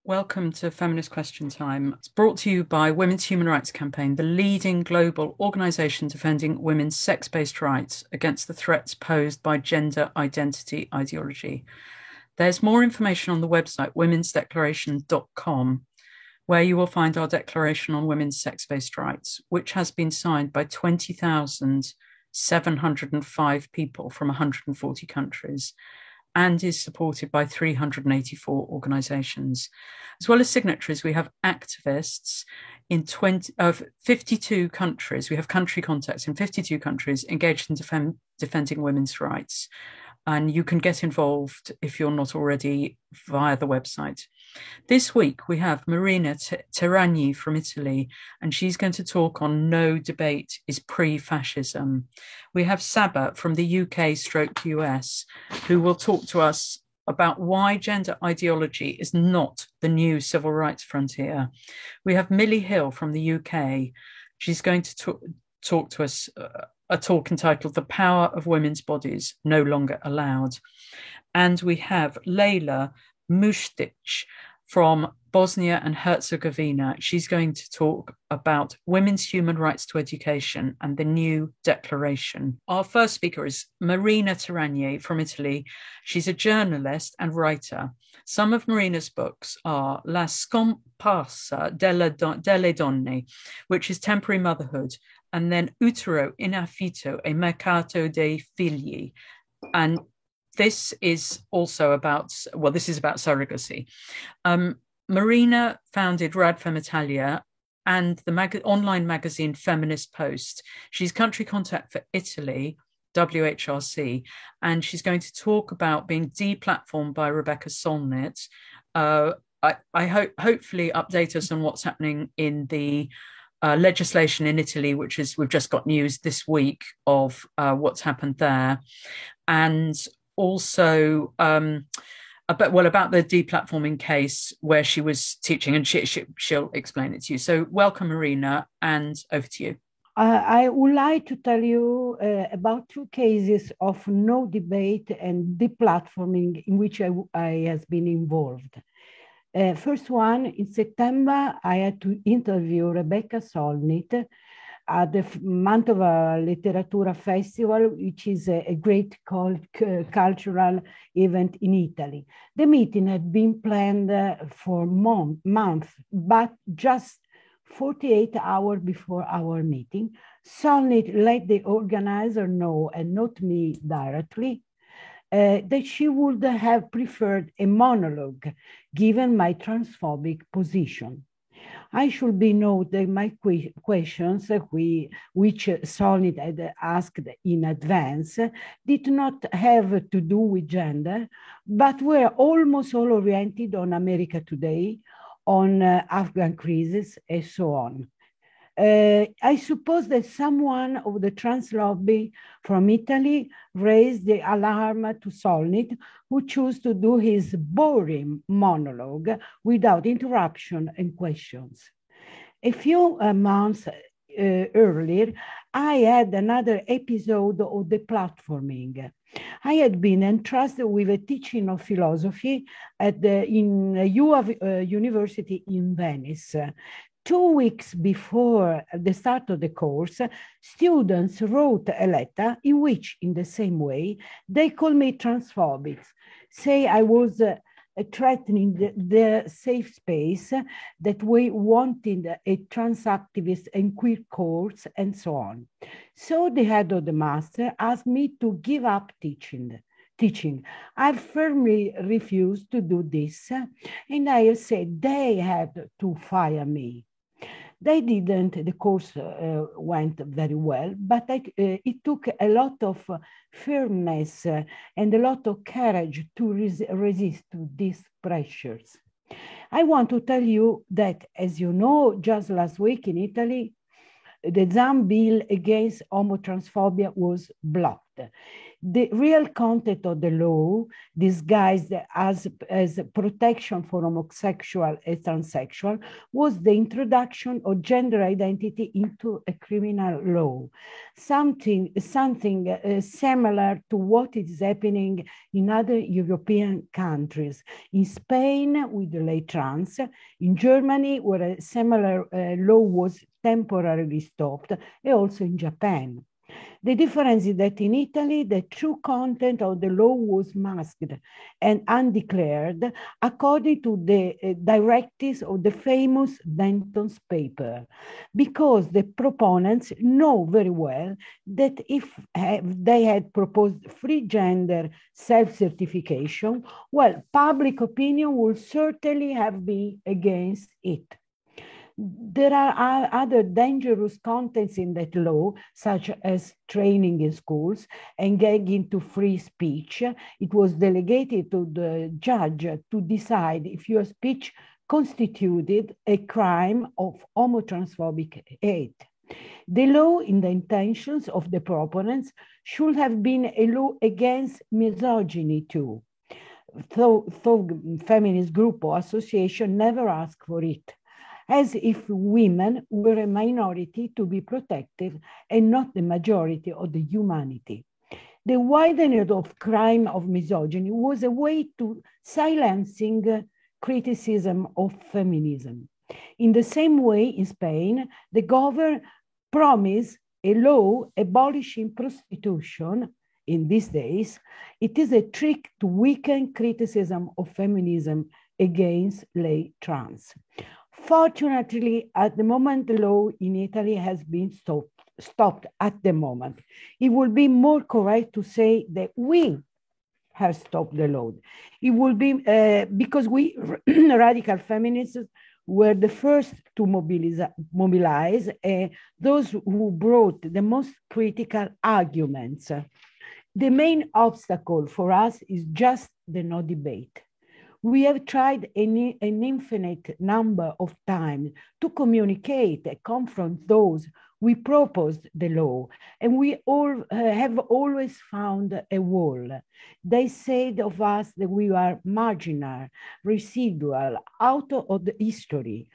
Welcome to Feminist Question Time. It's brought to you by Women's Human Rights Campaign, the leading global organisation defending women's sex-based rights against the threats posed by gender identity ideology. There's more information on the website womensdeclaration.com, where you will find our Declaration on Women's Sex-Based Rights, which has been signed by 20,705 people from 140 countries and is supported by 384 organisations. As well as signatories, we have activists in 52 countries. We have country contacts in 52 countries engaged in defending women's rights. And you can get involved if you're not already via the website. This week, we have Marina Terragni from Italy, and she's going to talk on No Debate is Pre-Fascism. We have Saba from the UK/US, who will talk to us about why gender ideology is not the new civil rights frontier. We have Millie Hill from the UK. She's going to talk to us a talk entitled The Power of Women's Bodies No Longer Allowed. And we have Leila Mushtic from Bosnia and Herzegovina. She's going to talk about women's human rights to education and the new declaration. Our first speaker is Marina Terragni from Italy. She's a journalist and writer. Some of Marina's books are La Scomparsa delle Donne, which is temporary motherhood, and then Utero in affitto e mercato dei figli. And this is also about, this is about surrogacy. Marina founded Radfem Italia and the online magazine Feminist Post. She's country contact for Italy, WHRC, and she's going to talk about being deplatformed by Rebecca Solnit. I hopefully update us on what's happening in the legislation in Italy, which is, we've just got news this week of what's happened there. And also about the deplatforming case where she was teaching, and she'll explain it to you. So welcome, Marina, and over to you. I would like to tell you about two cases of no debate and deplatforming in which I has been involved. First one, in September, I had to interview Rebecca Solnit at the Mantova Letteratura Festival, which is a great cultural event in Italy. The meeting had been planned for months, but just 48 hours before our meeting, Solnit let the organizer know, and not me directly, that she would have preferred a monologue, given my transphobic position. I should be noted that my questions, which Solnit had asked in advance, did not have to do with gender, but were almost all oriented on America today, on Afghan crisis, and so on. I suppose that someone of the trans lobby from Italy raised the alarm to Solnit, who chose to do his boring monologue without interruption and questions. A few months earlier, I had another episode of the platforming. I had been entrusted with a teaching of philosophy at the University in Venice. 2 weeks before the start of the course, students wrote a letter in which, in the same way, they called me transphobic, say I was threatening the safe space, that we wanted a trans activist and queer course, and so on. So the head of the master asked me to give up teaching. I firmly refused to do this, and I said they had to fire me. They didn't, the course went very well, but it took a lot of firmness and a lot of courage to resist to these pressures. I want to tell you that, as you know, just last week in Italy, the ZAN bill against homotransphobia was blocked. The real content of the law, disguised as protection for homosexual and transsexual, was the introduction of gender identity into a criminal law, something similar to what is happening in other European countries. In Spain, with the lay trans, in Germany, where a similar law was temporarily stopped, and also in Japan. The difference is that in Italy, the true content of the law was masked and undeclared according to the directives of the famous Benton's paper, because the proponents know very well that if they had proposed free gender self-certification, well, public opinion would certainly have been against it. There are other dangerous contents in that law, such as training in schools, engaging to free speech. It was delegated to the judge to decide if your speech constituted a crime of homotransphobic hate. The law, in the intentions of the proponents, should have been a law against misogyny too, though feminist group or association never asked for it, as if women were a minority to be protected and not the majority of the humanity. The widening of crime of misogyny was a way to silencing criticism of feminism. In the same way, in Spain, the government promised a law abolishing prostitution. In these days, it is a trick to weaken criticism of feminism against lay trans. Fortunately, at the moment, the law in Italy has been stopped at the moment. It would be more correct to say that we have stopped the law. It will be because we radical feminists were the first to mobilize those who brought the most critical arguments. The main obstacle for us is just the no debate. We have tried an infinite number of times to communicate and confront those we proposed the law, and we all have always found a wall. They said of us that we are marginal, residual, out of the history.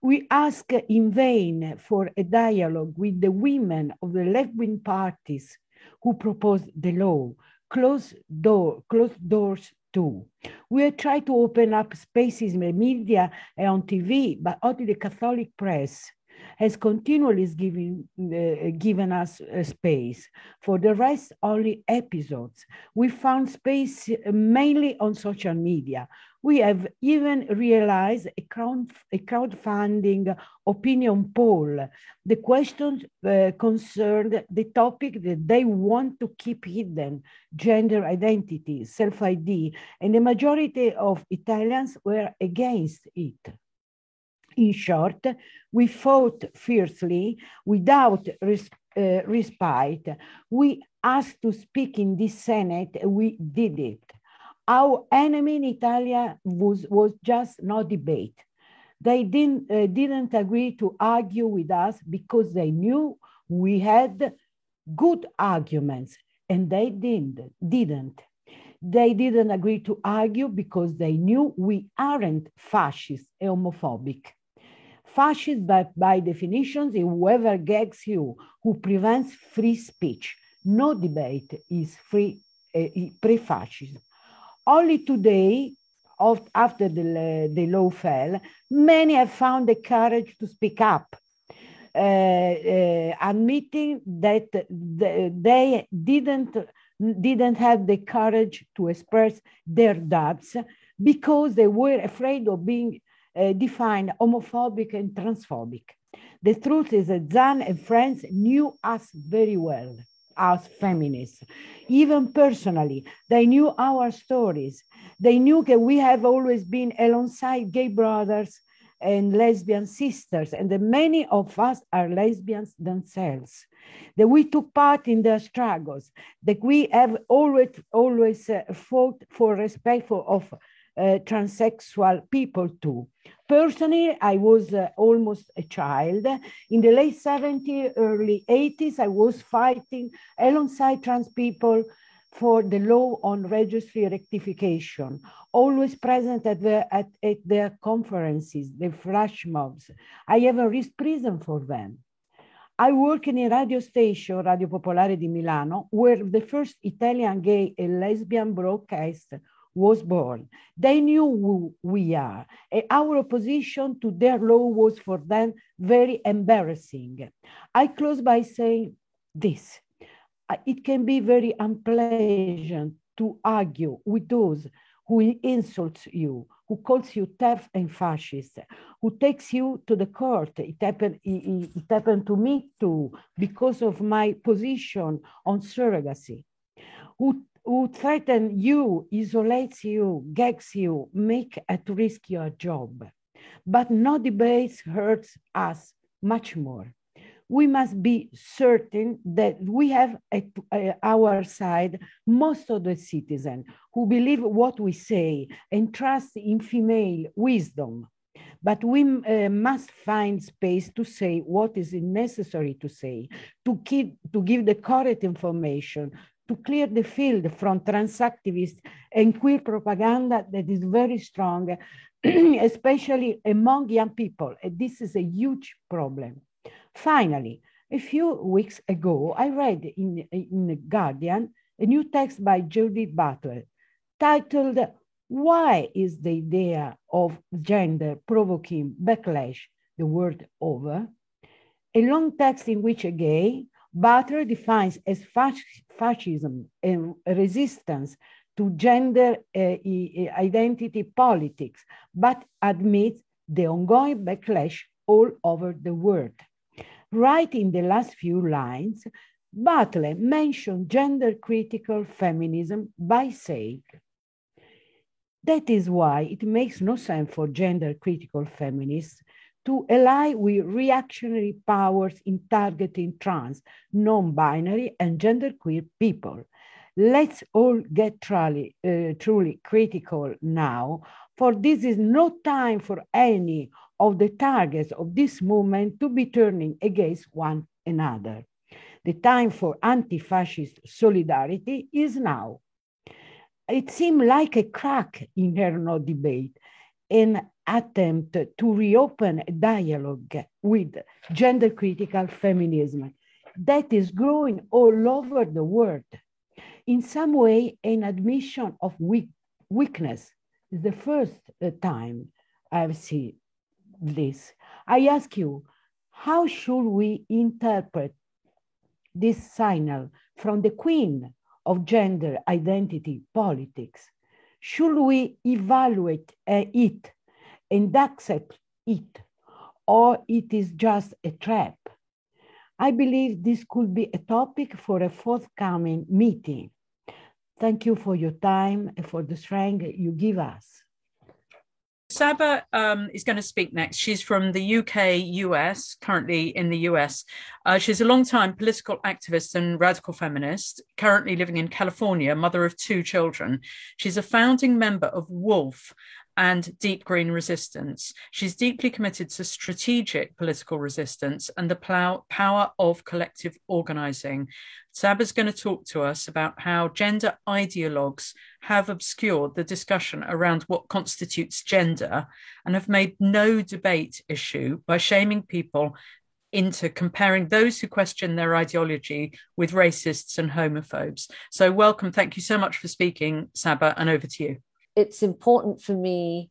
We ask in vain for a dialogue with the women of the left-wing parties who proposed the law. Closed doors too. We have tried to open up spaces in the media and on TV, but only the Catholic press has continually given us space. For the rest, only episodes. We found space mainly on social media. We have even realized a crowdfunding opinion poll. The questions concerned the topic that they want to keep hidden: gender identity, self-ID, and the majority of Italians were against it. In short, we fought fiercely without respite. We asked to speak in this Senate, and we did it. Our enemy in Italy was just no debate. They didn't agree to argue with us because they knew we had good arguments, and they didn't. They didn't agree to argue because they knew we aren't fascist and homophobic. Fascist, by definition, is whoever gags you, who prevents free speech. No debate is pre-fascism. Only today, after the law fell, many have found the courage to speak up, admitting that they didn't have the courage to express their doubts because they were afraid of being defined homophobic and transphobic. The truth is that Zan and friends knew us very well, us feminists. Even personally, they knew our stories. They knew that we have always been alongside gay brothers and lesbian sisters, and that many of us are lesbians themselves. That we took part in their struggles, that we have always fought for respect of transsexual people too. Personally, I was almost a child. In the late 70s, early 80s, I was fighting alongside trans people for the law on registry rectification, always present at their conferences, the flash mobs. I even risked prison for them. I work in a radio station, Radio Popolare di Milano, where the first Italian gay and lesbian broadcast was born. They knew who we are. And our opposition to their law was for them very embarrassing. I close by saying this. It can be very unpleasant to argue with those who insults you, who calls you TERF and fascist, who takes you to the court. It happened to me too, because of my position on surrogacy, who threaten you, isolates you, gags you, make at risk your job. But no debate hurts us much more. We must be certain that we have at our side most of the citizens who believe what we say and trust in female wisdom. But we must find space to say what is necessary to say, to give the correct information, to clear the field from trans activists and queer propaganda that is very strong, especially among young people. And this is a huge problem. Finally, a few weeks ago, I read in The Guardian a new text by Judith Butler titled, "Why is the idea of gender provoking backlash the world over?" A long text in which Butler defines as fascism and resistance to gender identity politics, but admits the ongoing backlash all over the world. Right in the last few lines, Butler mentioned gender-critical feminism by saying, "That is why it makes no sense for gender-critical feminists to ally with reactionary powers in targeting trans, non-binary, and genderqueer people. Let's all get truly critical now, for this is no time for any of the targets of this movement to be turning against one another. The time for anti-fascist solidarity is now." It seemed like a crack in her no debate, an attempt to reopen a dialogue with gender-critical feminism that is growing all over the world. In some way, an admission of weakness is the first time I've seen this. I ask you, how should we interpret this signal from the queen of gender identity politics? Should we evaluate it and accept it, or it is just a trap? I believe this could be a topic for a forthcoming meeting. Thank you for your time and for the strength you give us. Saba is going to speak next. She's from the UK, US, currently in the US. She's a long-time political activist and radical feminist, currently living in California, mother of 2 children. She's a founding member of WOLF and Deep Green Resistance. She's deeply committed to strategic political resistance and the power of collective organizing. Saba's going to talk to us about how gender ideologues have obscured the discussion around what constitutes gender and have made no debate issue by shaming people into comparing those who question their ideology with racists and homophobes. So welcome. Thank you so much for speaking, Saba, and over to you. It's important for me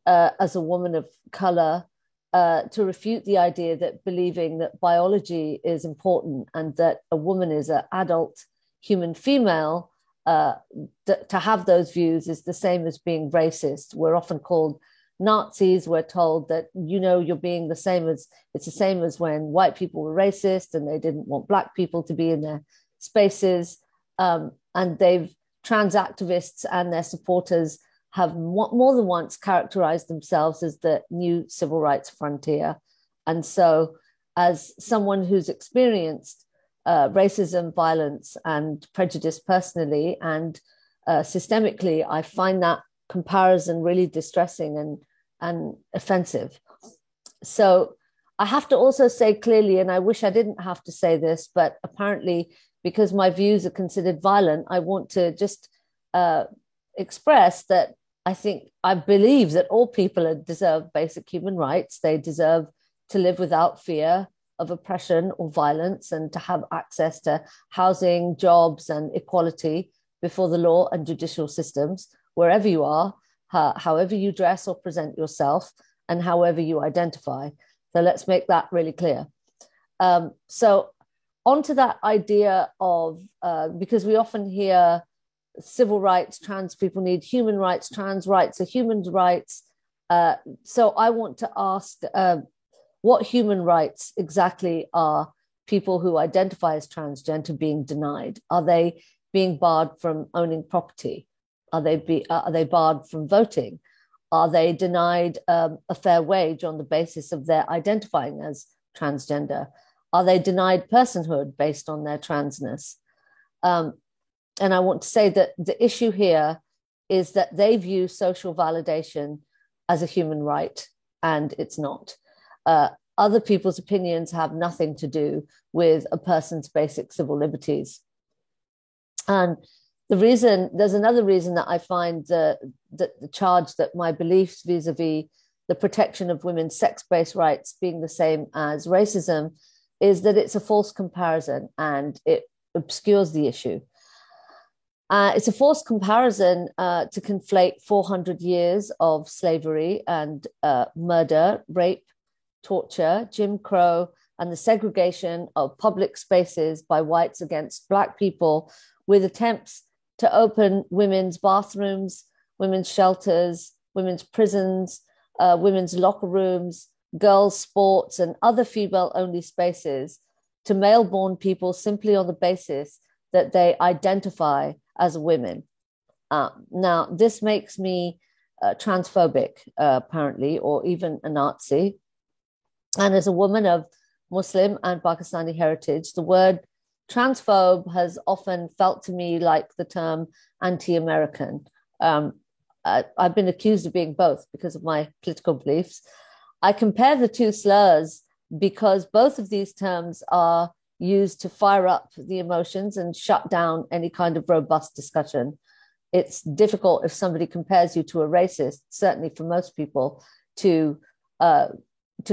as a woman of color to refute the idea that believing that biology is important and that a woman is an adult human female, to have those views is the same as being racist. We're often called Nazis. We're told that, you know, you're being the same as, it's the same as when white people were racist and they didn't want Black people to be in their spaces. And trans activists and their supporters have more than once characterized themselves as the new civil rights frontier. And so as someone who's experienced racism, violence, and prejudice personally and systemically, I find that comparison really distressing and offensive. So I have to also say clearly, and I wish I didn't have to say this, but apparently because my views are considered violent, I want to just express that I believe that all people deserve basic human rights. They deserve to live without fear of oppression or violence, and to have access to housing, jobs, and equality before the law and judicial systems, wherever you are, however you dress or present yourself, and however you identify. So let's make that really clear. So onto that idea of, because we often hear civil rights, trans people need human rights, trans rights are human rights. So I want to ask, what human rights exactly are people who identify as transgender being denied? Are they being barred from owning property? Are they barred from voting? Are they denied a fair wage on the basis of their identifying as transgender? Are they denied personhood based on their transness? And I want to say that the issue here is that they view social validation as a human right, and it's not. Other people's opinions have nothing to do with a person's basic civil liberties. And there's another reason that I find the charge that my beliefs vis-a-vis the protection of women's sex-based rights being the same as racism is that it's a false comparison and it obscures the issue. It's a false comparison to conflate 400 years of slavery and murder, rape, torture, Jim Crow, and the segregation of public spaces by whites against Black people with attempts to open women's bathrooms, women's shelters, women's prisons, women's locker rooms, girls' sports, and other female-only spaces to male-born people simply on the basis that they identify as women. Now, this makes me transphobic, apparently, or even a Nazi. And as a woman of Muslim and Pakistani heritage, the word transphobe has often felt to me like the term anti-American. I've been accused of being both because of my political beliefs. I compare the two slurs because both of these terms are used to fire up the emotions and shut down any kind of robust discussion. It's difficult if somebody compares you to a racist, certainly for most people, to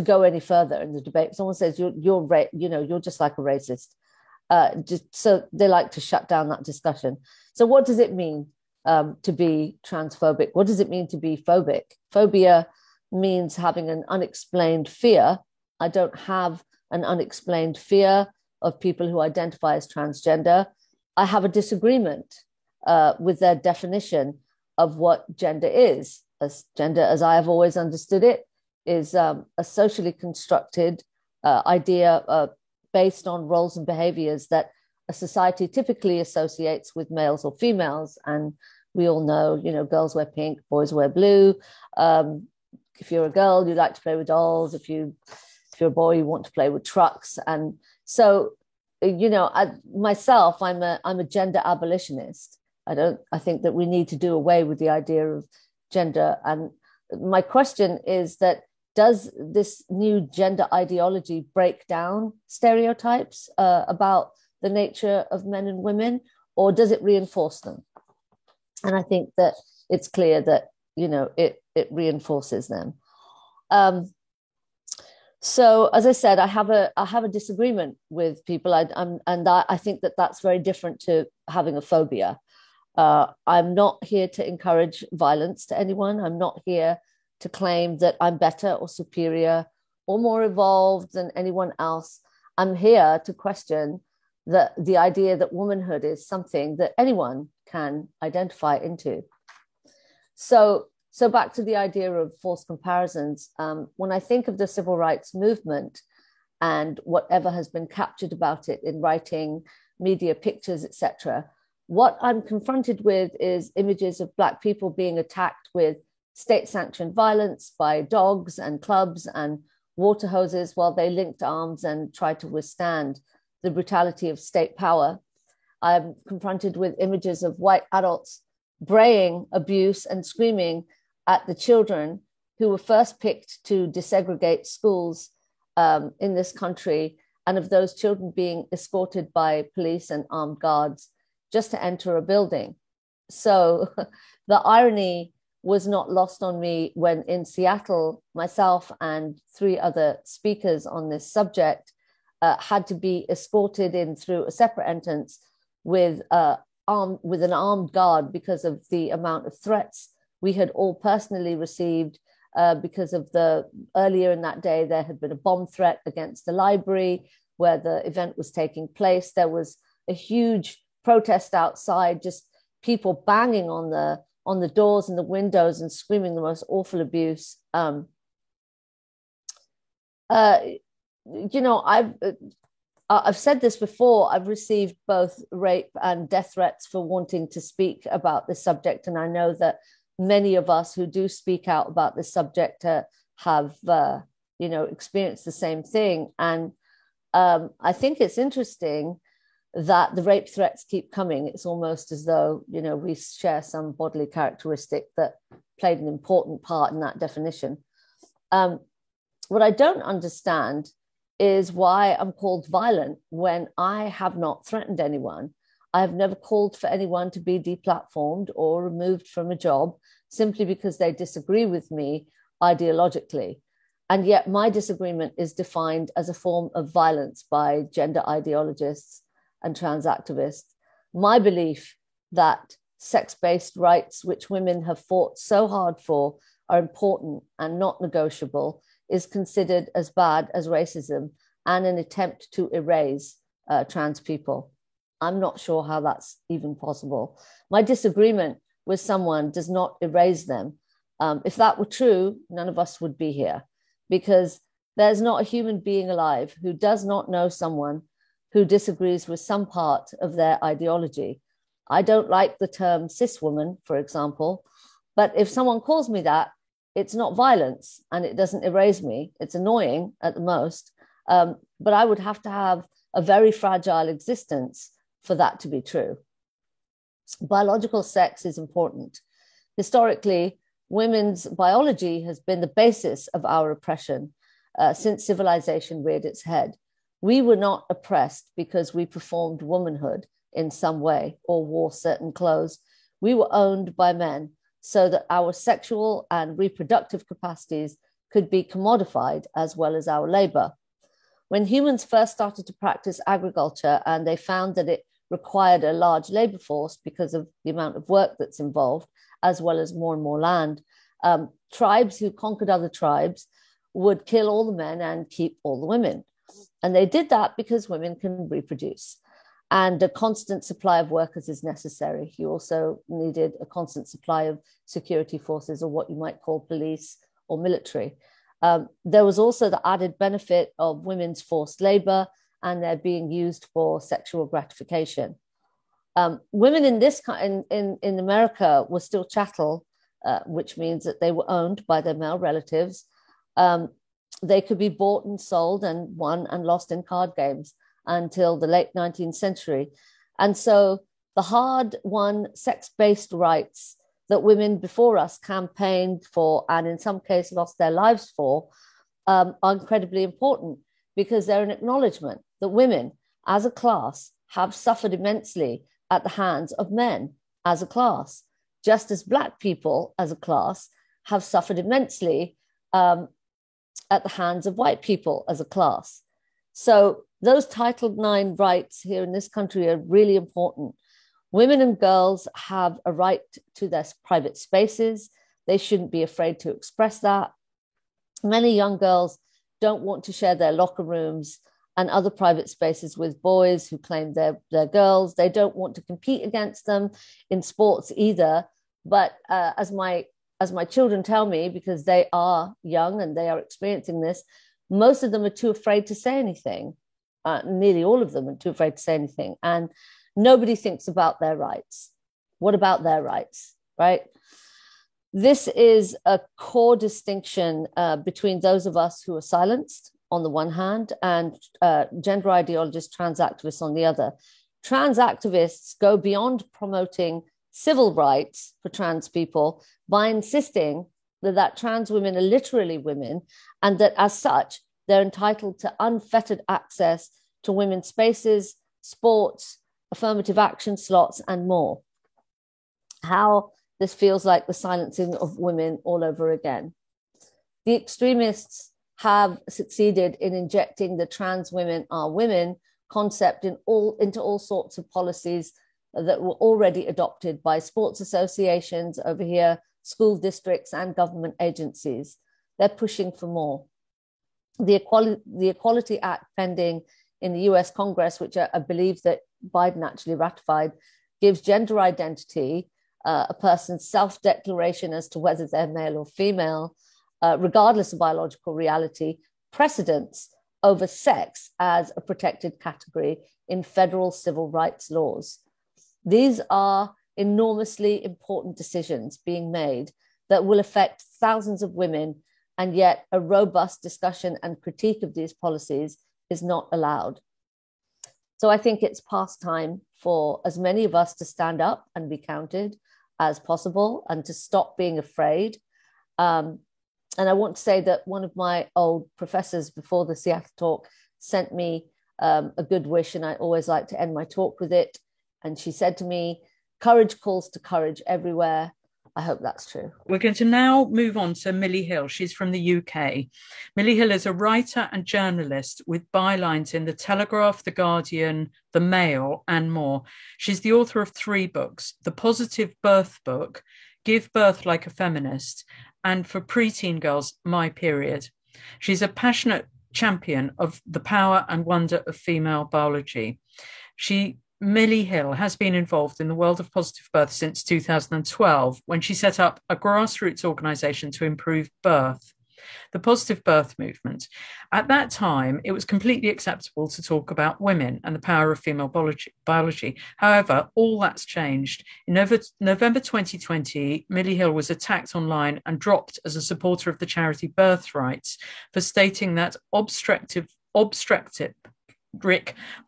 go any further in the debate. If someone says you're just like a racist, just so they like to shut down that discussion. So what does it mean to be transphobic? What does it mean to be phobic? Phobia means having an unexplained fear. I don't have an unexplained fear of people who identify as transgender. I have a disagreement with their definition of what gender is. As gender, as I have always understood it, is a socially constructed idea based on roles and behaviors that a society typically associates with males or females. And we all know, girls wear pink, boys wear blue. If you're a girl, you like to play with dolls. If you're a boy, you want to play with trucks. And so, myself, I'm a gender abolitionist. I think that we need to do away with the idea of gender. And my question is that, does this new gender ideology break down stereotypes about the nature of men and women, or does it reinforce them? And I think that it's clear that, it reinforces them. So, as I said, I have a disagreement with people, and I think that that's very different to having a phobia. I'm not here to encourage violence to anyone. I'm not here to claim that I'm better or superior or more evolved than anyone else. I'm here to question the idea that womanhood is something that anyone can identify into. So back to the idea of false comparisons. When I think of the civil rights movement and whatever has been captured about it in writing, media, pictures, etc., what I'm confronted with is images of Black people being attacked with state-sanctioned violence by dogs and clubs and water hoses while they linked arms and tried to withstand the brutality of state power. I'm confronted with images of white adults braying abuse and screaming at the children who were first picked to desegregate schools in this country, and of those children being escorted by police and armed guards just to enter a building. So the irony was not lost on me when in Seattle, myself and 3 other speakers on this subject had to be escorted in through a separate entrance with an armed guard because of the amount of threats we had all personally received because of earlier in that day, there had been a bomb threat against the library where the event was taking place. There was a huge protest outside, just people banging on the doors and the windows and screaming the most awful abuse. I've said this before, I've received both rape and death threats for wanting to speak about this subject. And I know that many of us who do speak out about this subject have, experienced the same thing. And I think it's interesting that the rape threats keep coming. It's almost as though, we share some bodily characteristic that played an important part in that definition. What I don't understand is why I'm called violent when I have not threatened anyone. I have never called for anyone to be deplatformed or removed from a job simply because they disagree with me ideologically. And yet my disagreement is defined as a form of violence by gender ideologists and trans activists. My belief that sex-based rights, which women have fought so hard for, are important and not negotiable, is considered as bad as racism and an attempt to erase trans people. I'm not sure how that's even possible. My disagreement with someone does not erase them. If that were true, none of us would be here, because there's not a human being alive who does not know someone who disagrees with some part of their ideology. I don't like the term cis woman, for example, but if someone calls me that, it's not violence and it doesn't erase me. It's annoying at the most, but I would have to have a very fragile existence for that to be true. Biological sex is important. Historically, women's biology has been the basis of our oppression since civilization reared its head. We were not oppressed because we performed womanhood in some way or wore certain clothes. We were owned by men so that our sexual and reproductive capacities could be commodified as well as our labor. When humans first started to practice agriculture and they found that it required a large labor force because of the amount of work that's involved, as well as more and more land, tribes who conquered other tribes would kill all the men and keep all the women. And they did that because women can reproduce. And a constant supply of workers is necessary. You also needed a constant supply of security forces, or what you might call police or military. There was also the added benefit of women's forced labor and they're being used for sexual gratification. Women in America were still chattel, which means that they were owned by their male relatives. They could be bought and sold and won and lost in card games until the late 19th century. And so the hard-won sex-based rights that women before us campaigned for and in some cases lost their lives for are incredibly important, because they're an acknowledgement that women as a class have suffered immensely at the hands of men as a class, just as Black people as a class have suffered immensely at the hands of white people as a class. So those Title IX rights here in this country are really important. Women and girls have a right to their private spaces. They shouldn't be afraid to express that. Many young girls don't want to share their locker rooms and other private spaces with boys who claim they're girls. They don't want to compete against them in sports either. But as my children tell me, because they are young and they are experiencing this, most of them are too afraid to say anything. Nearly all of them are too afraid to say anything. And nobody thinks about their rights. What about their rights, right? This is a core distinction between those of us who are silenced on the one hand and gender ideologists, trans activists on the other. Trans activists go beyond promoting civil rights for trans people by insisting that trans women are literally women and that as such, they're entitled to unfettered access to women's spaces, sports, affirmative action slots, and more. How this feels like the silencing of women all over again. The extremists have succeeded in injecting the trans women are women concept into all sorts of policies that were already adopted by sports associations over here, school districts, and government agencies. They're pushing for more. The Equality Act pending in the US Congress, which I believe that Biden actually ratified, gives gender identity, a person's self-declaration as to whether they're male or female, regardless of biological reality, precedence over sex as a protected category in federal civil rights laws. These are enormously important decisions being made that will affect thousands of women, and yet a robust discussion and critique of these policies is not allowed. So I think it's past time for as many of us to stand up and be counted as possible and to stop being afraid. And I want to say that one of my old professors before the Seattle talk sent me a good wish, and I always like to end my talk with it. And she said to me, "Courage calls to courage everywhere." I hope that's true. We're going to now move on to Millie Hill. She's from the UK. Millie Hill is a writer and journalist with bylines in The Telegraph, The Guardian, The Mail, and more. She's the author of 3 books: The Positive Birth Book, Give Birth Like a Feminist, and for preteen girls, My Period. She's a passionate champion of the power and wonder of female biology. Millie Hill has been involved in the world of positive birth since 2012, when she set up a grassroots organisation to improve birth, the Positive Birth Movement. At that time, it was completely acceptable to talk about women and the power of female biology. However, all that's changed. In November 2020, Millie Hill was attacked online and dropped as a supporter of the charity Birthrights for stating that obstetric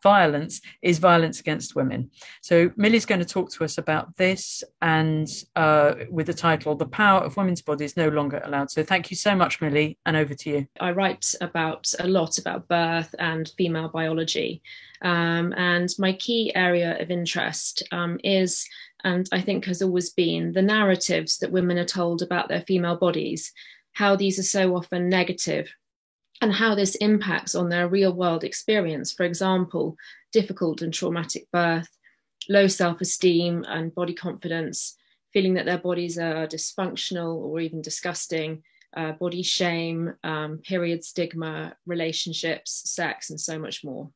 violence is violence against women. So Millie's going to talk to us about this, and with the title, The Power of Women's Bodies No Longer Allowed. So thank you so much, Millie, and over to you. I write a lot about birth and female biology. And my key area of interest is, and I think has always been, the narratives that women are told about their female bodies, how these are so often negative, and how this impacts on their real world experience. For example, difficult and traumatic birth, low self-esteem and body confidence, feeling that their bodies are dysfunctional or even disgusting, body shame, period stigma, relationships, sex, and so much more.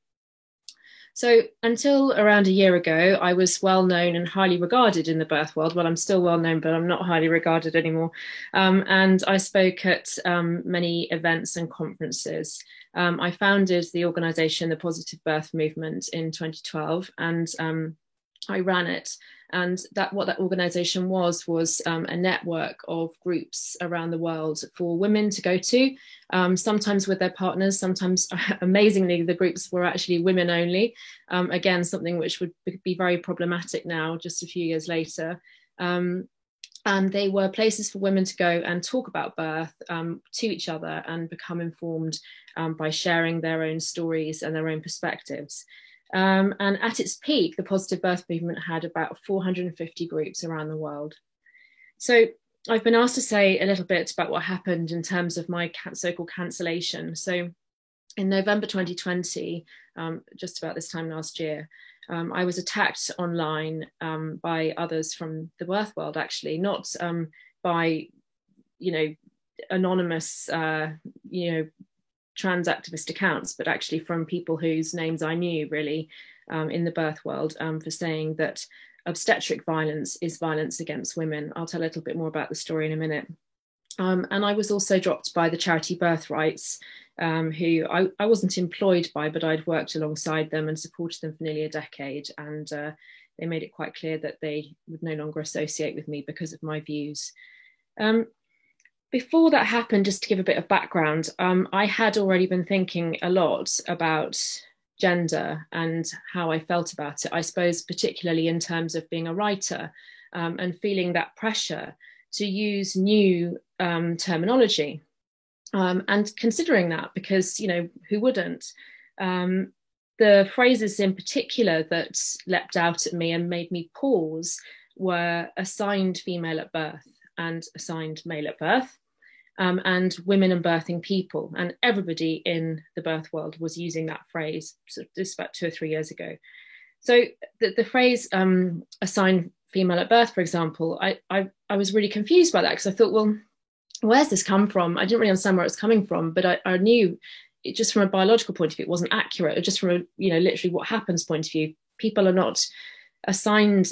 So until around a year ago, I was well known and highly regarded in the birth world. Well, I'm still well known, but I'm not highly regarded anymore. And I spoke at many events and conferences. I founded the organisation, the Positive Birth Movement, in 2012, and I ran it. And what that organisation was a network of groups around the world for women to go to, sometimes with their partners, sometimes, amazingly, the groups were actually women only. Again, something which would be very problematic now, just a few years later. And they were places for women to go and talk about birth to each other and become informed by sharing their own stories and their own perspectives. And at its peak, the Positive Birth Movement had about 450 groups around the world. So I've been asked to say a little bit about what happened in terms of my so-called cancellation. So in November 2020, just about this time last year, I was attacked online by others from the birth world, actually, not by, anonymous, trans activist accounts, but actually from people whose names I knew really in the birth world, for saying that obstetric violence is violence against women. I'll tell a little bit more about the story in a minute. And I was also dropped by the charity Birthrights, who I wasn't employed by, but I'd worked alongside them and supported them for nearly a decade. And they made it quite clear that they would no longer associate with me because of my views. Before that happened, just to give a bit of background, I had already been thinking a lot about gender and how I felt about it, I suppose, particularly in terms of being a writer. and feeling that pressure to use new terminology. And considering that, because, you know, who wouldn't? The phrases in particular that leapt out at me and made me pause were assigned female at birth and assigned male at birth, and women and birthing people. And everybody in the birth world was using that phrase just about 2 or 3 years ago. So the phrase assigned female at birth, for example, I was really confused by that, because I thought, well, where's this come from? I didn't really understand where it's coming from, but I knew it just from a biological point of view, it wasn't accurate. Or just from a, you know, literally what happens point of view, people are not assigned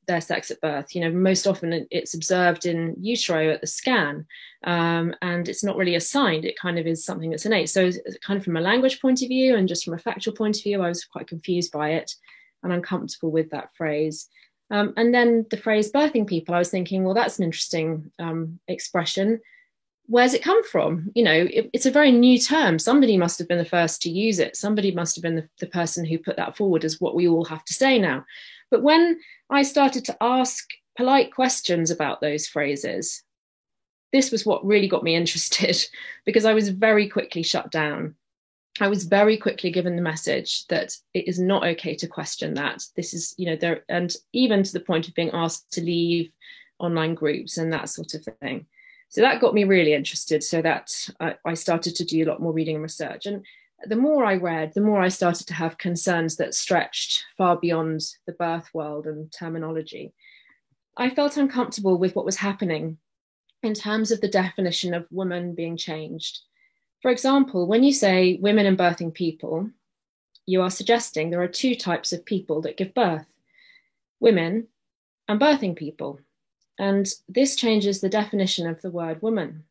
their sex at birth. You know, most often it's observed in utero at the scan, and it's not really assigned. It kind of is something that's innate. So kind of from a language point of view and just from a factual point of view, I was quite confused by it and uncomfortable with that phrase. And then the phrase birthing people, I was thinking, well, that's an interesting expression. Where's it come from? You know, it's a very new term. Somebody must have been the first to use it. Somebody must have been the person who put that forward as what we all have to say now. But when I started to ask polite questions about those phrases, this was what really got me interested, because I was very quickly shut down. I was very quickly given the message that it is not okay to question that. This is, you know, there, and even to the point of being asked to leave online groups and that sort of thing. So that got me really interested, so that I started to do a lot more reading and research. And the more I read, the more I started to have concerns that stretched far beyond the birth world and terminology. I felt uncomfortable with what was happening in terms of the definition of woman being changed. For example, when you say women and birthing people, you are suggesting there are 2 types of people that give birth: women and birthing people. And this changes the definition of the word woman.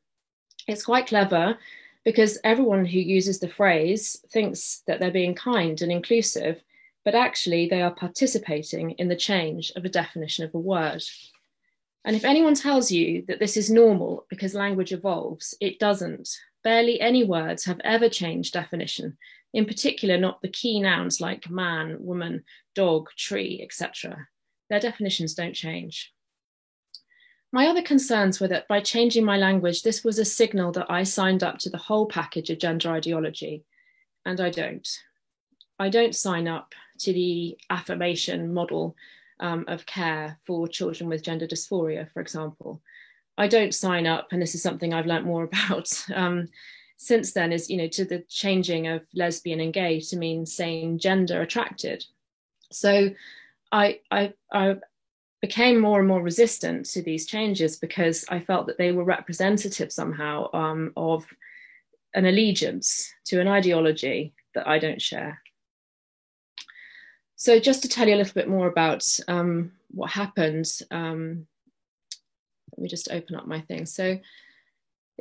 It's quite clever, because everyone who uses the phrase thinks that they're being kind and inclusive, but actually they are participating in the change of a definition of a word. And if anyone tells you that this is normal because language evolves, it doesn't. Barely any words have ever changed definition, in particular not the key nouns like man, woman, dog, tree, etc. Their definitions don't change. My other concerns were that by changing my language, this was a signal that I signed up to the whole package of gender ideology, and I don't. I don't sign up to the affirmation model of care for children with gender dysphoria, for example. I don't sign up, and this is something I've learned more about since then, is, you know, to the changing of lesbian and gay to mean same gender attracted. So I became more and more resistant to these changes, because I felt that they were representative somehow of an allegiance to an ideology that I don't share. So just to tell you a little bit more about what happened, let me just open up my thing. So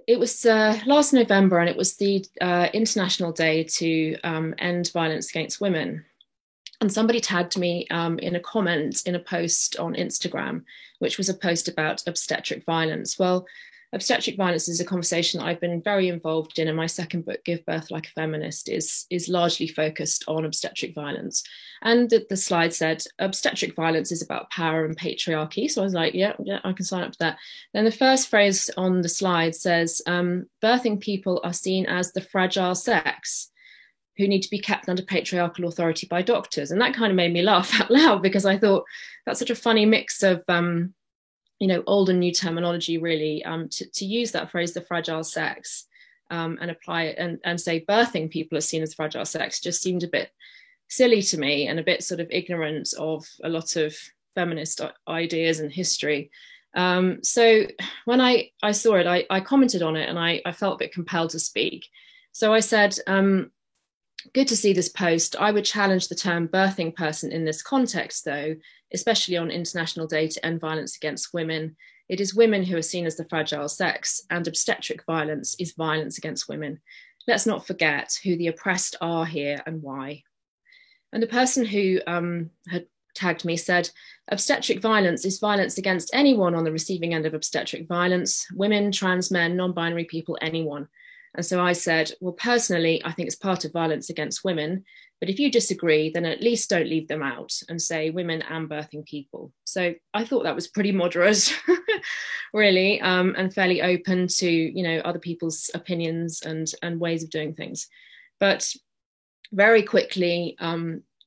it was last November, and it was the International Day to End Violence Against Women. And somebody tagged me in a comment in a post on Instagram, which was a post about obstetric violence. Well, obstetric violence is a conversation that I've been very involved in, and my second book, Give Birth Like a Feminist, is largely focused on obstetric violence. And the slide said, obstetric violence is about power and patriarchy. So I was like, yeah, I can sign up to that. Then the first phrase on the slide says, birthing people are seen as the fragile sex who need to be kept under patriarchal authority by doctors. And that kind of made me laugh out loud, because I thought that's such a funny mix of, you know, old and new terminology, really, to use that phrase, the fragile sex, and apply it and say birthing people are seen as fragile sex, just seemed a bit silly to me, and a bit sort of ignorant of a lot of feminist ideas and history. So when I saw it, I commented on it, and I felt a bit compelled to speak. So I said, good to see this post. I would challenge the term birthing person in this context, though, especially on International Day to End Violence Against Women. It is women who are seen as the fragile sex, and obstetric violence is violence against women. Let's not forget who the oppressed are here and why. And the person who had tagged me said, obstetric violence is violence against anyone on the receiving end of obstetric violence: women, trans men, non-binary people, anyone. And so I said, well, personally, I think it's part of violence against women. But if you disagree, then at least don't leave them out and say women and birthing people. So I thought that was pretty moderate, really, and fairly open to, you know, other people's opinions and ways of doing things. But very quickly,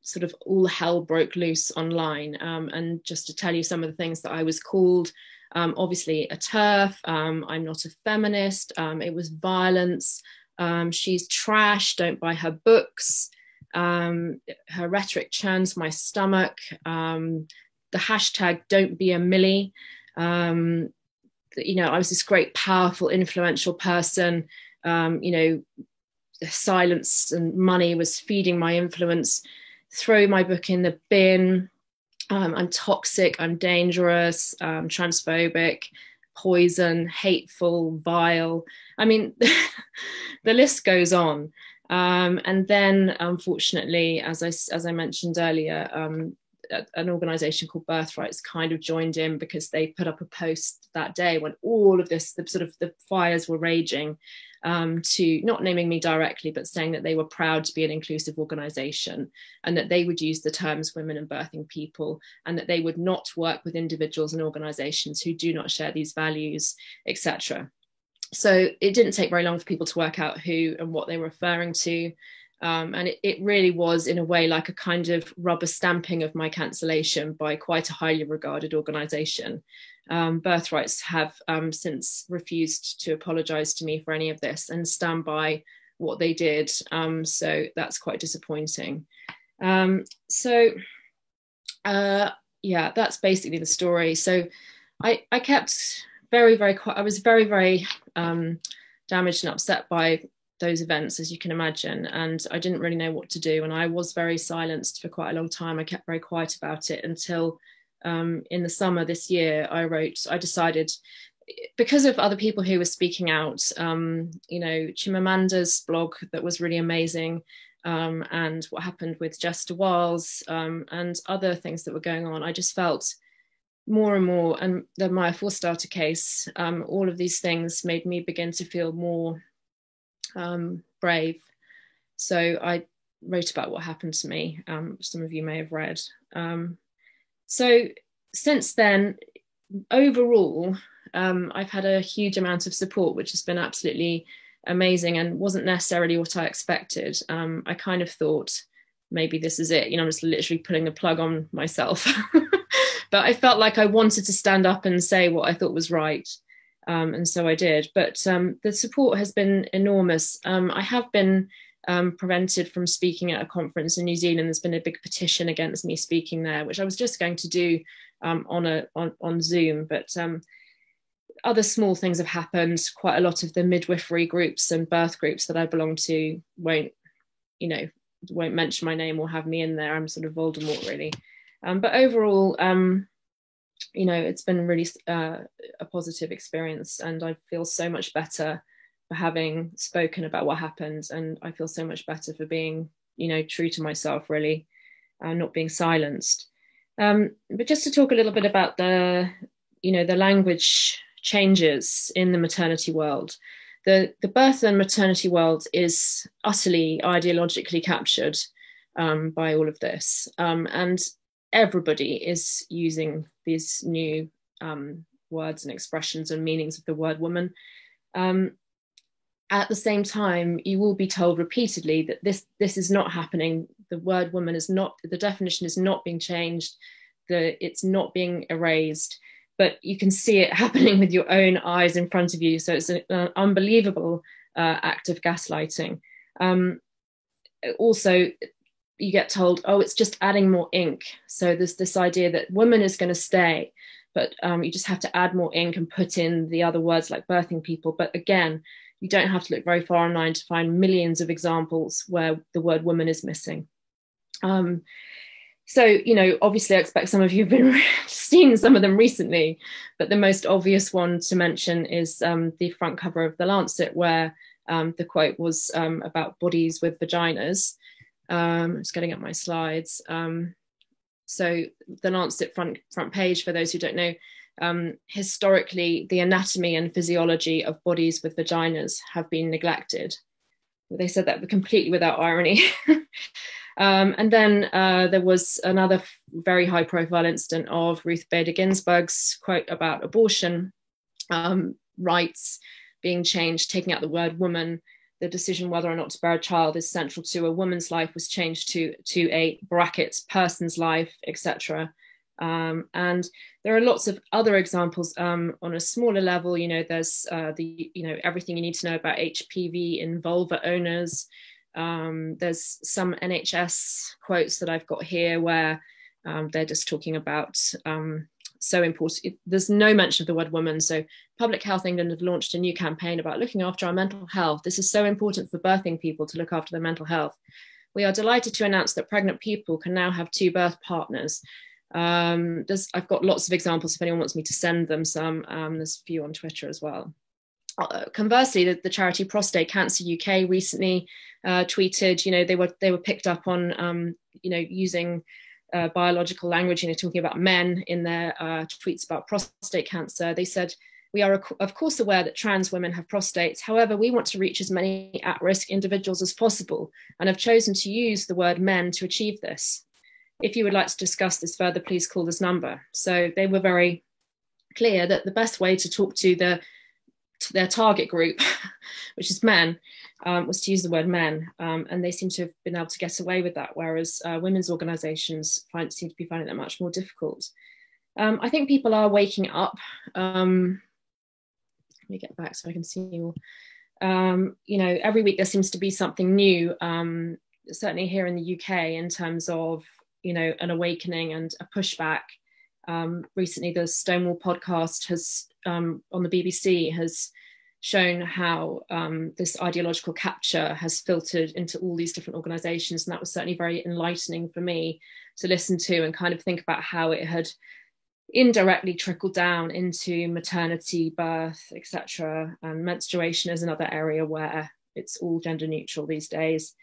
sort of all hell broke loose online. And just to tell you some of the things that I was called, obviously a TERF, I'm not a feminist, it was violence, she's trash, don't buy her books, her rhetoric churns my stomach, the hashtag don't be a Millie, you know, I was this great, powerful, influential person, you know, silence and money was feeding my influence, throw my book in the bin, I'm toxic, I'm dangerous, transphobic, poison, hateful, vile. I mean, the list goes on. And then, unfortunately, as I mentioned earlier, an organisation called Birthrights kind of joined in because they put up a post that day when all of this, the fires were raging, to not naming me directly, but saying that they were proud to be an inclusive organisation and that they would use the terms women and birthing people and that they would not work with individuals and organisations who do not share these values, etc. So it didn't take very long for people to work out who and what they were referring to. And it really was, in a way, like a kind of rubber stamping of my cancellation by quite a highly regarded organisation. Birthrights have since refused to apologise to me for any of this and stand by what they did. So that's quite disappointing. Yeah, that's basically the story. So I kept very quiet. I was very damaged and upset by those events, as you can imagine, and I didn't really know what to do, and I was very silenced for quite a long time. I kept very quiet about it until in the summer this year I decided, because of other people who were speaking out, you know, Chimamanda's blog that was really amazing, and what happened with Jester Wiles, and other things that were going on, I just felt more and more, and the Maya Forstater case, all of these things made me begin to feel more brave. So I wrote about what happened to me. Some of you may have read. So since then, overall, I've had a huge amount of support, which has been absolutely amazing and wasn't necessarily what I expected. I kind of thought maybe this is it, you know, I'm just literally putting the plug on myself. But I felt like I wanted to stand up and say what I thought was right. And so I did. But the support has been enormous. I have been prevented from speaking at a conference in New Zealand. There's been a big petition against me speaking there, which I was just going to do on Zoom. But other small things have happened. Quite a lot of the midwifery groups and birth groups that I belong to won't mention my name or have me in there. I'm sort of Voldemort, really. But overall, you know, it's been really a positive experience, and I feel so much better for having spoken about what happened, and I feel so much better for being, you know, true to myself, really, not being silenced. But just to talk a little bit about the language changes in the maternity world. The birth and maternity world is utterly ideologically captured by all of this, and everybody is using these new words and expressions and meanings of the word woman. At the same time, you will be told repeatedly that this is not happening. The word woman is not, the definition is not being changed, it's not being erased, but you can see it happening with your own eyes in front of you. So it's an unbelievable act of gaslighting. Also, you get told, oh, it's just adding more ink. So there's this idea that woman is going to stay, but you just have to add more ink and put in the other words like birthing people. But again, you don't have to look very far online to find millions of examples where the word woman is missing. So, you know, obviously I expect some of you have been seen some of them recently, but the most obvious one to mention is the front cover of The Lancet, where the quote was about bodies with vaginas. I'm just getting up my slides. So the Lancet front page, for those who don't know, historically, the anatomy and physiology of bodies with vaginas have been neglected. They said that completely without irony. And then there was another very high profile incident of Ruth Bader Ginsburg's quote about abortion rights being changed, taking out the word woman. The decision whether or not to bear a child is central to a woman's life was changed to a brackets person's life, etc. And there are lots of other examples on a smaller level. There's everything you need to know about HPV in vulva owners. There's some NHS quotes that I've got here where they're just talking about so important. There's no mention of the word woman. So Public Health England have launched a new campaign about looking after our mental health. This is so important for birthing people to look after their mental health. We are delighted to announce that pregnant people can now have 2 birth partners. I've got lots of examples if anyone wants me to send them some. There's a few on Twitter as well. Conversely, the charity Prostate Cancer UK recently tweeted, they were picked up on, using biological language, talking about men in their tweets about prostate cancer. They said, "We are of course aware that trans women have prostates. However, we want to reach as many at-risk individuals as possible and have chosen to use the word men to achieve this. If you would like to discuss this further, please call this number." So they were very clear that the best way to talk to their target group, which is men, was to use the word men. And they seem to have been able to get away with that, whereas women's organisations seem to be finding that much more difficult. I think people are waking up. Let me get back so I can see you all. Every week there seems to be something new, certainly here in the UK, in terms of, an awakening and a pushback. Recently, the Stonewall podcast has, on the BBC, has shown how this ideological capture has filtered into all these different organisations. And that was certainly very enlightening for me to listen to and kind of think about how it had indirectly trickled down into maternity, birth, etc. And menstruation is another area where it's all gender neutral these days.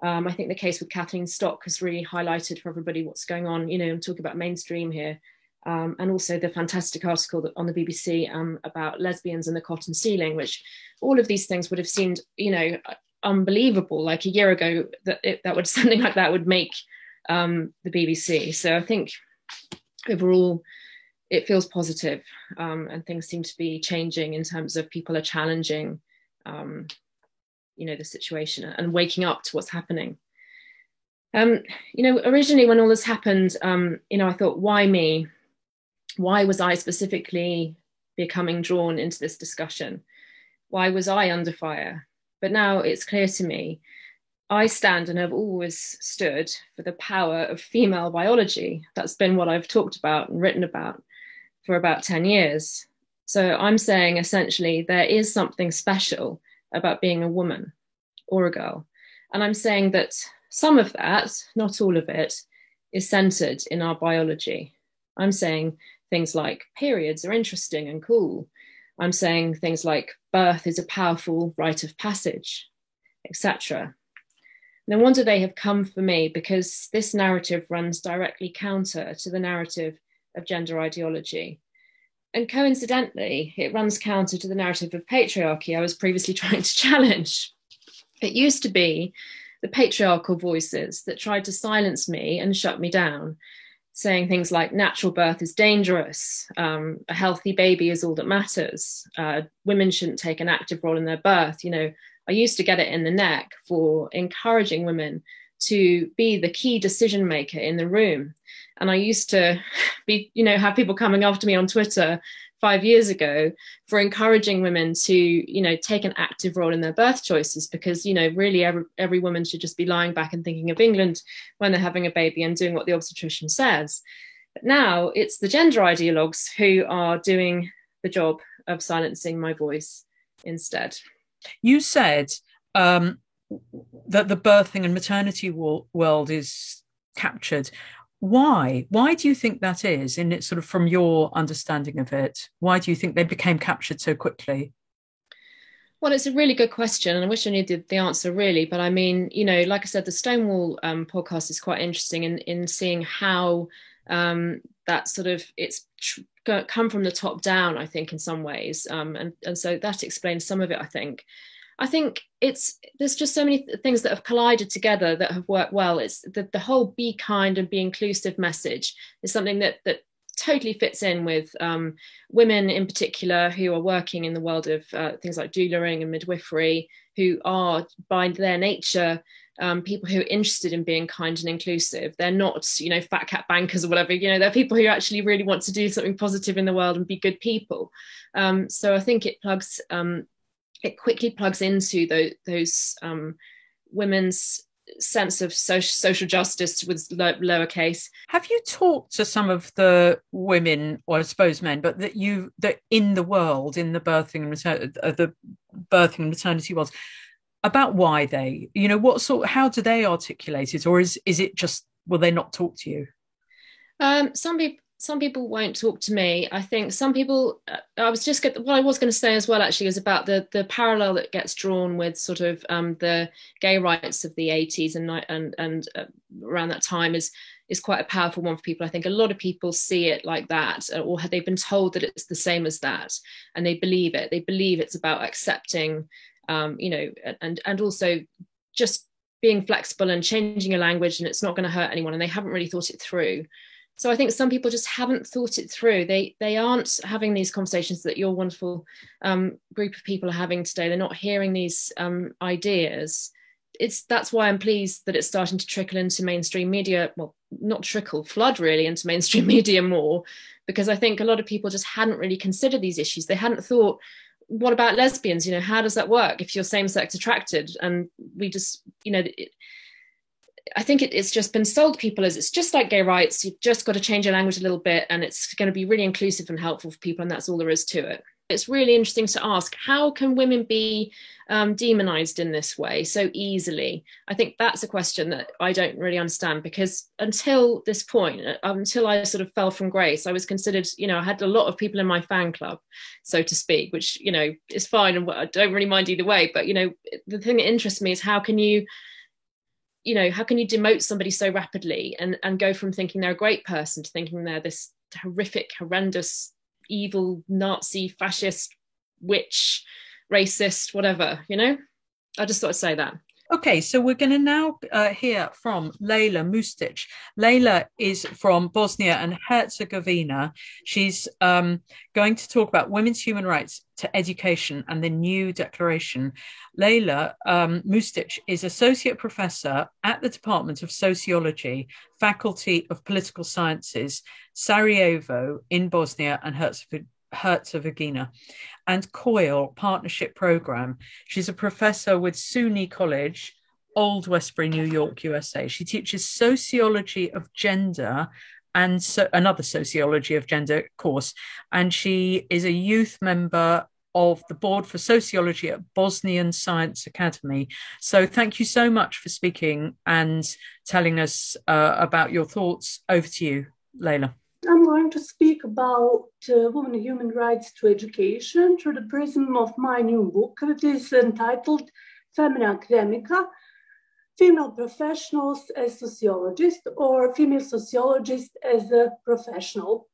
I think the case with Kathleen Stock has really highlighted for everybody what's going on. I'm talking about mainstream here. And also the fantastic article on the BBC about lesbians and the cotton ceiling, which all of these things would have seemed, unbelievable like a year ago, that something like that would make the BBC. So I think overall it feels positive, and things seem to be changing in terms of people are challenging, the situation and waking up to what's happening. Originally when all this happened, I thought, why me? Why was I specifically becoming drawn into this discussion? Why was I under fire? But now it's clear to me, I stand and have always stood for the power of female biology. That's been what I've talked about and written about for about 10 years. So I'm saying essentially there is something special about being a woman or a girl. And I'm saying that some of that, not all of it, is centered in our biology. I'm saying things like periods are interesting and cool. I'm saying things like birth is a powerful rite of passage, etc. No wonder they have come for me, because this narrative runs directly counter to the narrative of gender ideology. And coincidentally, it runs counter to the narrative of patriarchy I was previously trying to challenge. It used to be the patriarchal voices that tried to silence me and shut me down, saying things like natural birth is dangerous, a healthy baby is all that matters, women shouldn't take an active role in their birth. I used to get it in the neck for encouraging women to be the key decision maker in the room. And I used to have people coming after me on Twitter 5 years ago for encouraging women to, take an active role in their birth choices, because, really every woman should just be lying back and thinking of England when they're having a baby and doing what the obstetrician says. But now it's the gender ideologues who are doing the job of silencing my voice instead. You said that the birthing and maternity world is captured. Why? Why do you think that is? In it, sort of from your understanding of it, why do you think they became captured so quickly? Well, it's a really good question, and I wish I knew the answer really. But I mean, like I said, the Stonewall podcast is quite interesting in seeing how that sort of it's come from the top down, I think, in some ways, and so that explains some of it. I think there's just so many things that have collided together that have worked well. It's the whole be kind and be inclusive message is something that totally fits in with women in particular who are working in the world of things like doulaing and midwifery, who are by their nature people who are interested in being kind and inclusive. They're not, fat cat bankers or whatever. They're people who actually really want to do something positive in the world and be good people. So I think it quickly plugs into those women's sense of social justice with lowercase. Have you talked to some of the women, or I suppose men, but that in the world, in the birthing and maternity worlds, about why they, how do they articulate it, or is it just, will they not talk to you? Some people won't talk to me. I think some people, what I was going to say as well, actually, is about the parallel that gets drawn with sort of the gay rights of the 80s and around that time is quite a powerful one for people. I think a lot of people see it like that, or they've been told that it's the same as that, and they believe it. They believe it's about accepting, and also just being flexible and changing a language, and it's not going to hurt anyone, and they haven't really thought it through. So I think some people just haven't thought it through. They aren't having these conversations that your wonderful group of people are having today. They're not hearing these ideas. That's why I'm pleased that it's starting to trickle into mainstream media. Well, not trickle, flood really into mainstream media more, because I think a lot of people just hadn't really considered these issues. They hadn't thought, what about lesbians? How does that work if you're same-sex attracted? And we just, I think it's just been sold to people as it's just like gay rights. You've just got to change your language a little bit and it's going to be really inclusive and helpful for people, and that's all there is to it. It's really interesting to ask, how can women be demonized in this way so easily? I think that's a question that I don't really understand, because until this point, until I sort of fell from grace, I was considered, I had a lot of people in my fan club, so to speak, which, is fine, and I don't really mind either way. But, the thing that interests me is how can you demote somebody so rapidly and go from thinking they're a great person to thinking they're this horrific, horrendous, evil, Nazi, fascist, witch, racist, whatever, I just thought I'd say that. Okay, so we're going to now hear from Lejla Mustić. Lejla is from Bosnia and Herzegovina. She's going to talk about women's human rights to education and the new declaration. Lejla Mustić is Associate Professor at the Department of Sociology, Faculty of Political Sciences, Sarajevo in Bosnia and Herzegovina, and COIL Partnership Program. She's a professor with SUNY College, Old Westbury, New York, USA. She teaches sociology of gender and another sociology of gender course, and she is a youth member of the Board for Sociology at Bosnian Science Academy. So thank you so much for speaking and telling us about your thoughts. Over to you, Lejla. I'm going to speak about women and human rights to education through the prism of my new book. It is entitled Femina Academica, Female Professionals as Sociologists, or Female Sociologists as a Professional.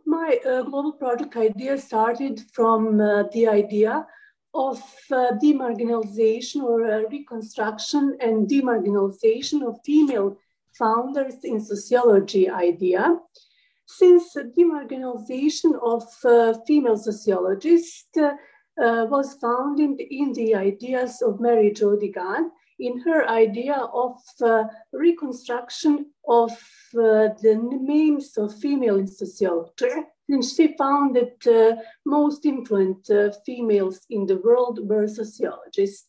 My global project idea started from the idea of demarginalization or reconstruction and demarginalization of female founders in sociology idea. Since the demarginalization of female sociologists was founded in the ideas of Mary Jo DeGan, in her idea of reconstruction of the names of female in sociology, and she found that most influent females in the world were sociologists.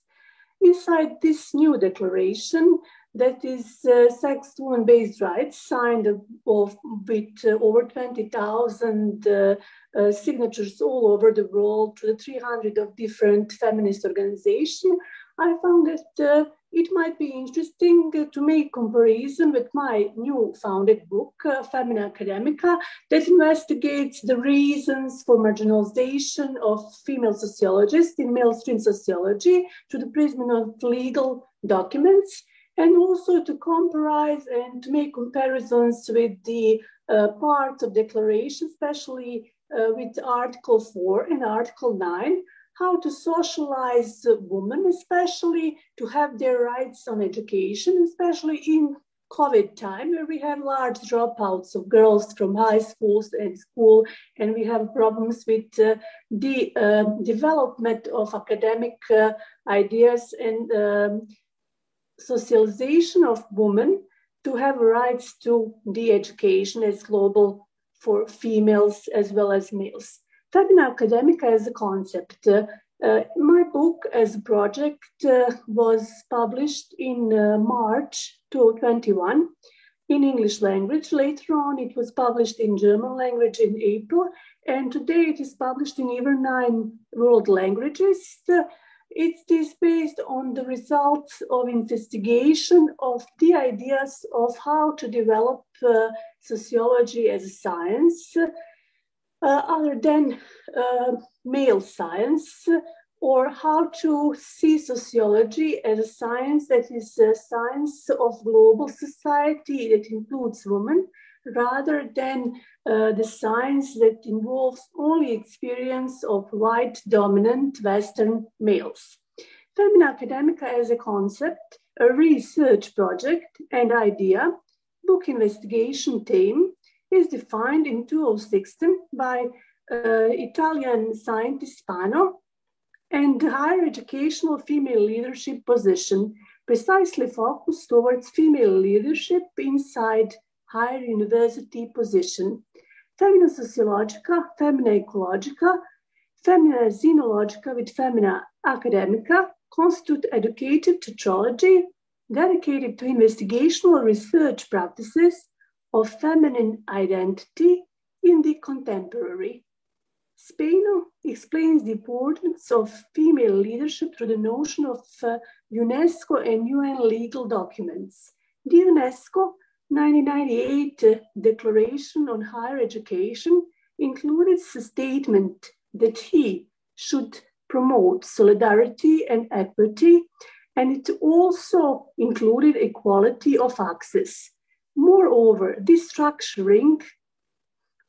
Inside this new declaration, that is sex woman-based rights, signed with over 20,000 signatures all over the world to the 300 of different feminist organizations, I found that it might be interesting to make comparison with my new founded book, Femina Academica, that investigates the reasons for marginalization of female sociologists in mainstream sociology through the prism of legal documents. and also to compare and to make comparisons with the parts of declaration, especially with Article 4 and Article 9, how to socialize women, especially to have their rights on education, especially in COVID time, where we have large dropouts of girls from high schools and school, and we have problems with the development of academic ideas and socialization of women to have rights to the education as global for females as well as males. Femina Academica as a concept. My book as a project was published in March 2021 in English language. Later on, it was published in German language in April, and today it is published in over 9 world languages. It is based on the results of investigation of the ideas of how to develop sociology as a science, other than male science, or how to see sociology as a science that is a science of global society that includes women, rather than the science that involves only experience of white dominant Western males. Femina Academica as a concept, a research project and idea, book investigation theme, is defined in 2016 by Italian scientist Spano, and the higher educational female leadership position precisely focused towards female leadership inside higher university position. Femina Sociologica, Femina Ecologica, Femina Xenologica with Femina Academica constitute educative tetralogy dedicated to investigational research practices of feminine identity in the contemporary. Spano explains the importance of female leadership through the notion of UNESCO and UN legal documents. The UNESCO 1998 Declaration on Higher Education included a statement that he should promote solidarity and equity, and it also included equality of access. Moreover, this structuring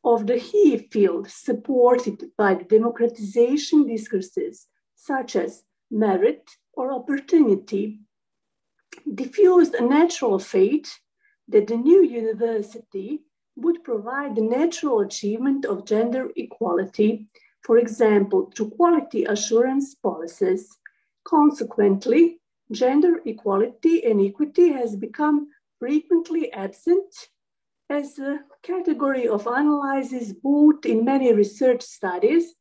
of the he field supported by the democratization discourses such as merit or opportunity diffused a natural faith that the new university would provide the natural achievement of gender equality, for example, through quality assurance policies. Consequently, gender equality and equity has become frequently absent as a category of analysis both in many research studies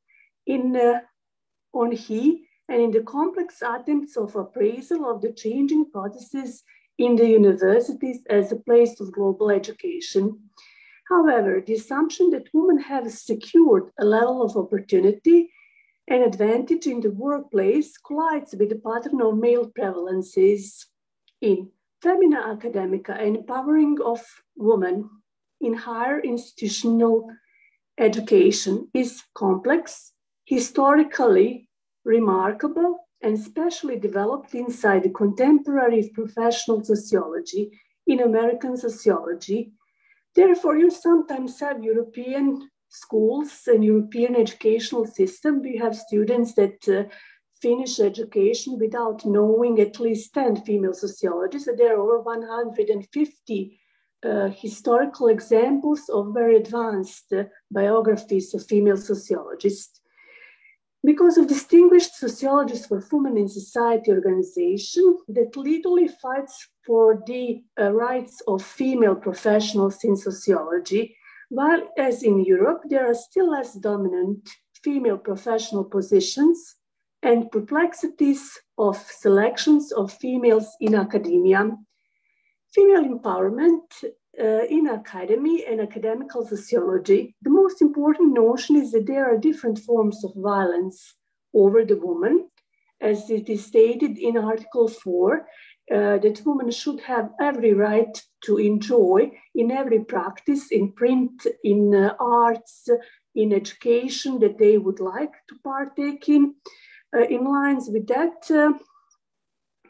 on he and in the complex attempts of appraisal of the changing processes in the universities as a place of global education. However, the assumption that women have secured a level of opportunity and advantage in the workplace collides with the pattern of male prevalences in Femina Academica, an empowering of women in higher institutional education is complex, historically remarkable, and specially developed inside the contemporary professional sociology in American sociology. Therefore, you sometimes have European schools and European educational system. We have students that finish education without knowing at least 10 female sociologists. There are over 150 historical examples of very advanced biographies of female sociologists. Because of distinguished sociologists for women in society organization that legally fights for the rights of female professionals in sociology, while as in Europe, there are still less dominant female professional positions and perplexities of selections of females in academia. Female empowerment in academy and academical sociology, the most important notion is that there are different forms of violence over the woman, as it is stated in Article 4, that women should have every right to enjoy in every practice, in print, in arts, in education that they would like to partake in. In lines with that,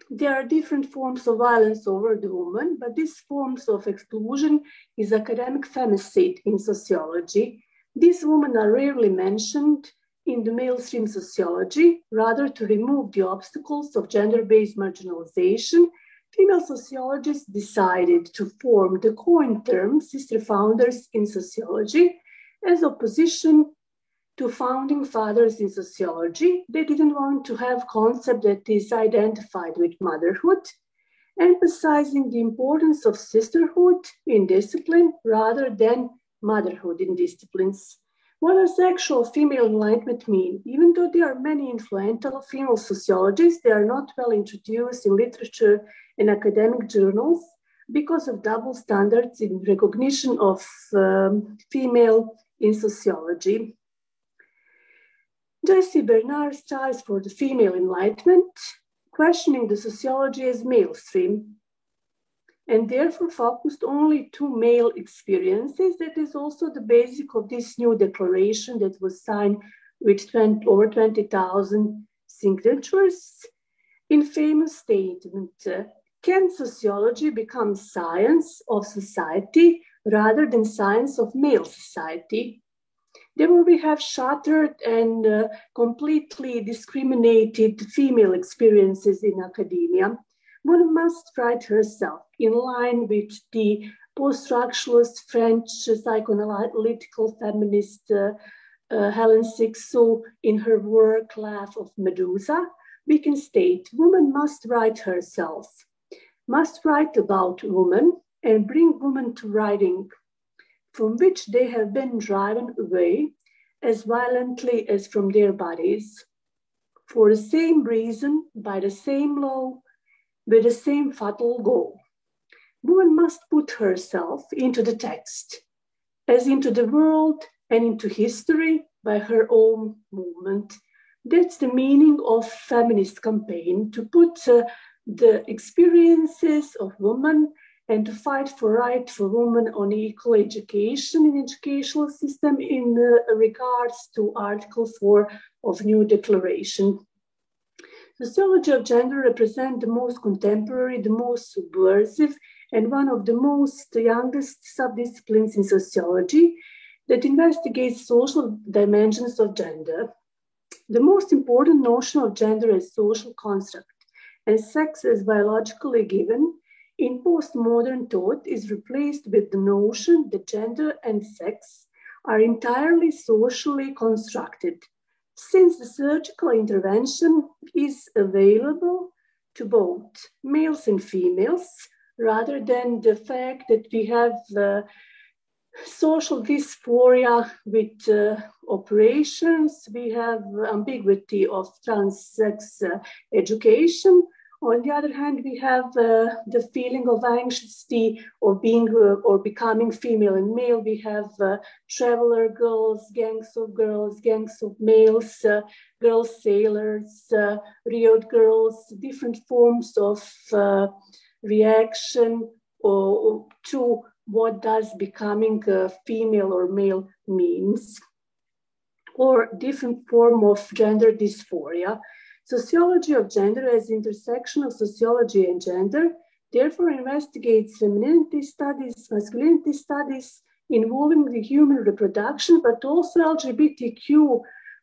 There are different forms of violence over the woman, but these forms of exclusion is academic femicide in sociology. These women are rarely mentioned in the mainstream sociology. Rather, to remove the obstacles of gender-based marginalization, female sociologists decided to form the coined term sister founders in sociology as opposition to founding fathers in sociology. They didn't want to have a concept that is identified with motherhood, emphasizing the importance of sisterhood in discipline rather than motherhood in disciplines. What does actual female enlightenment mean? Even though there are many influential female sociologists, they are not well introduced in literature and academic journals because of double standards in recognition of female in sociology. Jessie Bernard strives for the female enlightenment, questioning the sociology as mainstream, and therefore focused only to male experiences. That is also the basic of this new declaration that was signed with over 20,000 signatures. In famous statement, can sociology become science of society rather than science of male society? There we have shattered and completely discriminated female experiences in academia. One must write herself in line with the post-structuralist French psychoanalytical feminist Hélène Cixous in her work Laugh of Medusa. We can state woman must write herself, must write about woman and bring women to writing, from which they have been driven away as violently as from their bodies, for the same reason, by the same law, with the same fatal goal. Woman must put herself into the text, as into the world and into history by her own movement. That's the meaning of feminist campaign, to put the experiences of women and to fight for right for women on equal education in educational system in regards to Article 4 of New Declaration. Sociology of gender represents the most contemporary, the most subversive, and one of the most youngest subdisciplines in sociology that investigates social dimensions of gender. The most important notion of gender as social construct and sex as biologically given in postmodern thought is replaced with the notion that gender and sex are entirely socially constructed, since the surgical intervention is available to both males and females, rather than the fact that we have social dysphoria with operations, we have ambiguity of trans-sex education. On the other hand, we have the feeling of anxiety of being or becoming female and male. We have traveler girls, gangs of males, girl sailors, riot girls, different forms of reaction to what does becoming a female or male means, or different form of gender dysphoria. Sociology of gender as intersection of sociology and gender therefore investigates femininity studies, masculinity studies involving the human reproduction, but also LGBTQ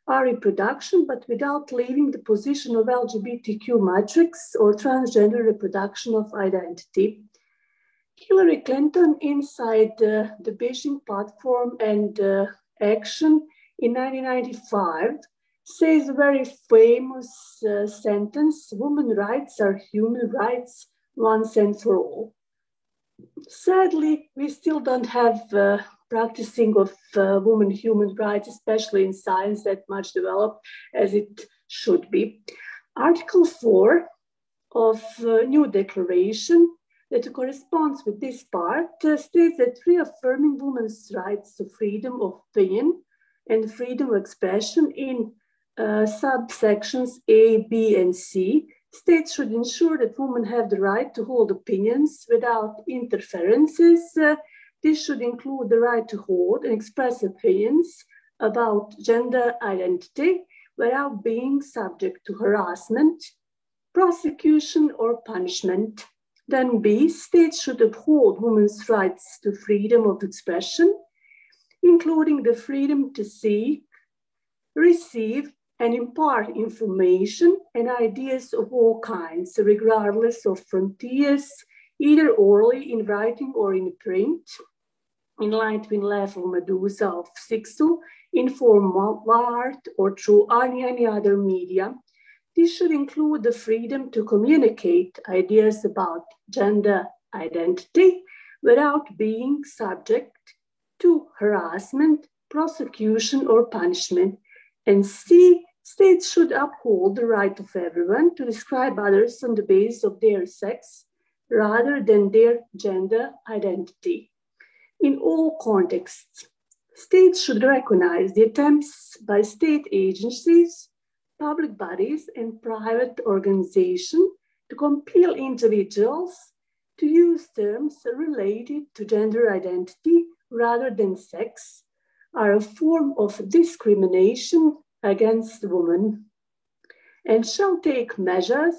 reproduction, but without leaving the position of LGBTQ matrix or transgender reproduction of identity. Hillary Clinton, inside the Beijing Platform and Action in 1995, says a very famous sentence: women's rights are human rights once and for all. Sadly, we still don't have practicing of women's human rights, especially in science, that much developed as it should be. Article 4 of New Declaration that corresponds with this part states that reaffirming women's rights to freedom of opinion and freedom of expression in subsections A, B, and C, states should ensure that women have the right to hold opinions without interferences. This should include the right to hold and express opinions about gender identity without being subject to harassment, prosecution or punishment. Then B, states should uphold women's rights to freedom of expression, including the freedom to seek, receive, and impart information and ideas of all kinds, regardless of frontiers, either orally, in writing, or in print, in light in level medusa of Sixu, in form of art, or through any other media. This should include the freedom to communicate ideas about gender identity without being subject to harassment, prosecution, or punishment. And C, states should uphold the right of everyone to describe others on the basis of their sex rather than their gender identity. In all contexts, states should recognize the attempts by state agencies, public bodies, and private organizations to compel individuals to use terms related to gender identity rather than sex are a form of discrimination against women, and shall take measures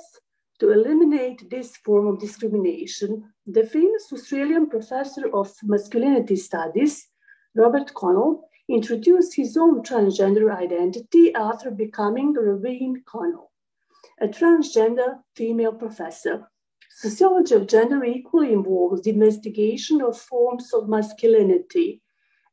to eliminate this form of discrimination. The famous Australian professor of masculinity studies, Robert Connell, introduced his own transgender identity after becoming Raveen Connell, a transgender female professor. Sociology of gender equally involves the investigation of forms of masculinity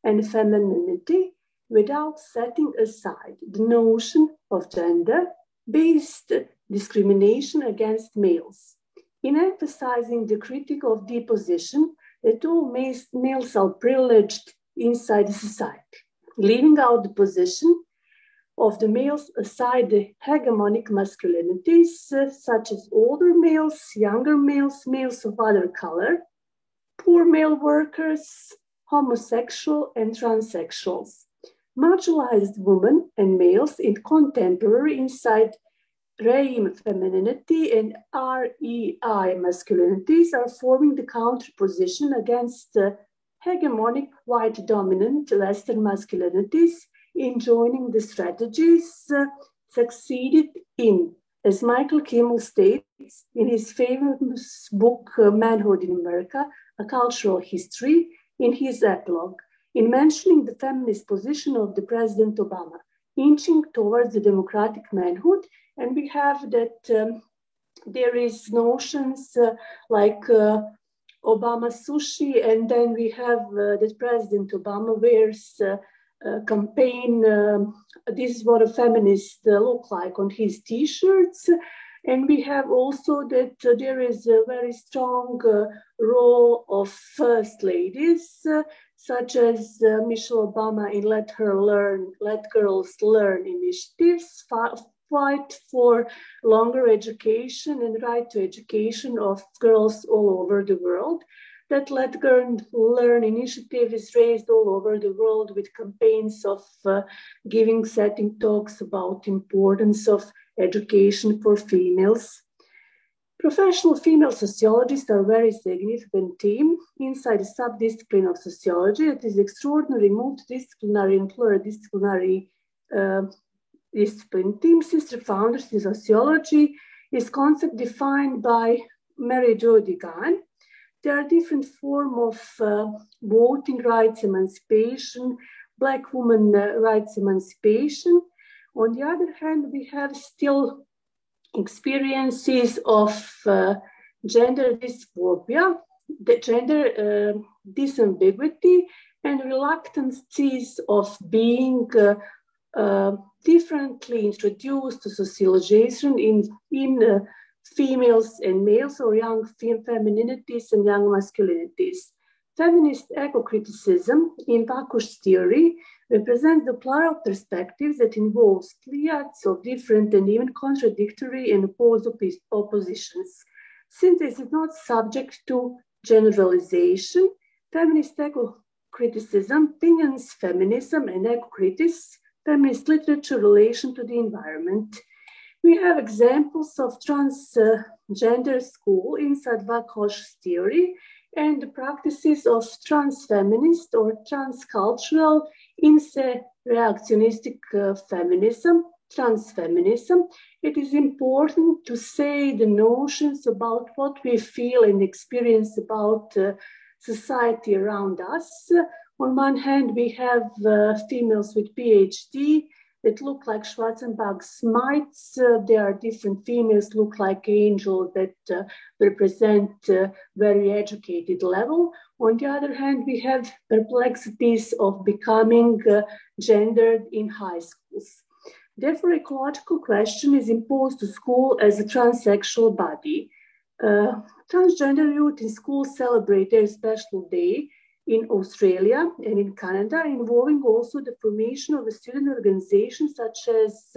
and femininity without setting aside the notion of gender-based discrimination against males. In emphasizing the critique of the position that all males are privileged inside the society, leaving out the position of the males aside the hegemonic masculinities, such as older males, younger males, males of other color, poor male workers, homosexual and transsexuals. Marginalized women and males in contemporary inside REIM femininity and REI masculinities are forming the counterposition against hegemonic white dominant Western masculinities in joining the strategies succeeded in, as Michael Kimmel states in his famous book, Manhood in America, A Cultural History, in his epilogue, in mentioning the feminist position of the President Obama, inching towards the democratic manhood. And we have that there is notions like Obama sushi, and then we have that President Obama wears campaign, this is what a feminist look like on his t-shirts. And we have also that there is a very strong role of first ladies, such as Michelle Obama in Let Girls Learn initiatives, fight for longer education and right to education of girls all over the world. That Let Girls Learn initiative is raised all over the world with campaigns of setting talks about importance of education for females. Professional female sociologists are a very significant team inside the subdiscipline of sociology. It is extraordinary, multidisciplinary and pluridisciplinary discipline. Team sister founders in sociology is concept defined by Mary Jo DeGan. There are different forms of voting rights, emancipation, Black women rights emancipation. On the other hand, we have still experiences of gender dysphoria, the gender disambiguity, and reluctances of being differently introduced to socialization in females and males, or young femininities and young masculinities. Feminist eco-criticism in Vakush's theory represents the plural perspectives that involves pleiades of different and even contradictory and opposed oppositions. Since this is not subject to generalization, feminist eco-criticism pinions feminism and eco-critics feminist literature relation to the environment. We have examples of transgender school inside Vakush's theory and the practices of transfeminist or transcultural inse-reactionistic feminism, transfeminism, it is important to say the notions about what we feel and experience about society around us. On one hand, we have females with PhD that look like Schwarzenbach Smites. There are different females look like angels that represent very educated level. On the other hand, we have perplexities of becoming gendered in high schools. Therefore, ecological question is imposed to school as a transsexual body. Transgender youth in school celebrate their special day in Australia and in Canada, involving also the formation of a student organization such as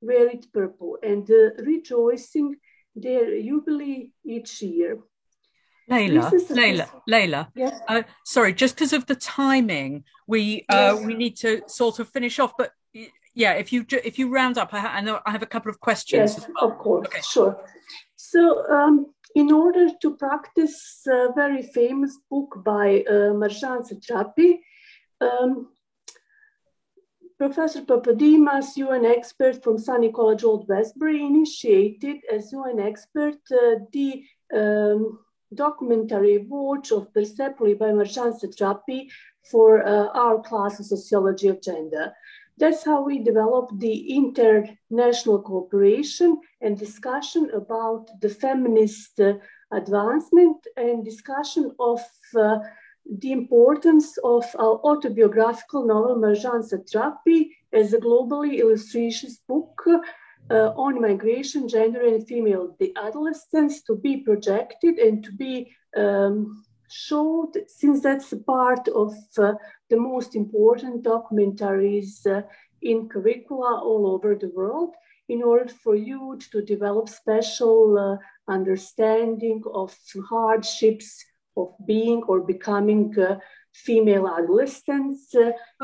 Wear It Purple and rejoicing their jubilee each year. Leila, yes. Sorry, just because of the timing, we need to sort of finish off, but yeah, if you round up, I know I have a couple of questions. Yes, as well. of course, okay. Sure. So, in order to practice a very famous book by Marjane Satrapi, Professor Papadimas, UN expert from Sunny College Old Westbury, initiated as UN expert the documentary watch of Persepolis by Marjane Satrapi for our class of Sociology of Gender. That's how we developed the international cooperation and discussion about the feminist advancement and discussion of the importance of our autobiographical novel Marjane Satrapi as a globally illustrations book on migration, gender and female adolescence to be projected and to be showed, since that's a part of the most important documentaries in curricula all over the world, in order for youth to develop special understanding of hardships of being or becoming female adolescents.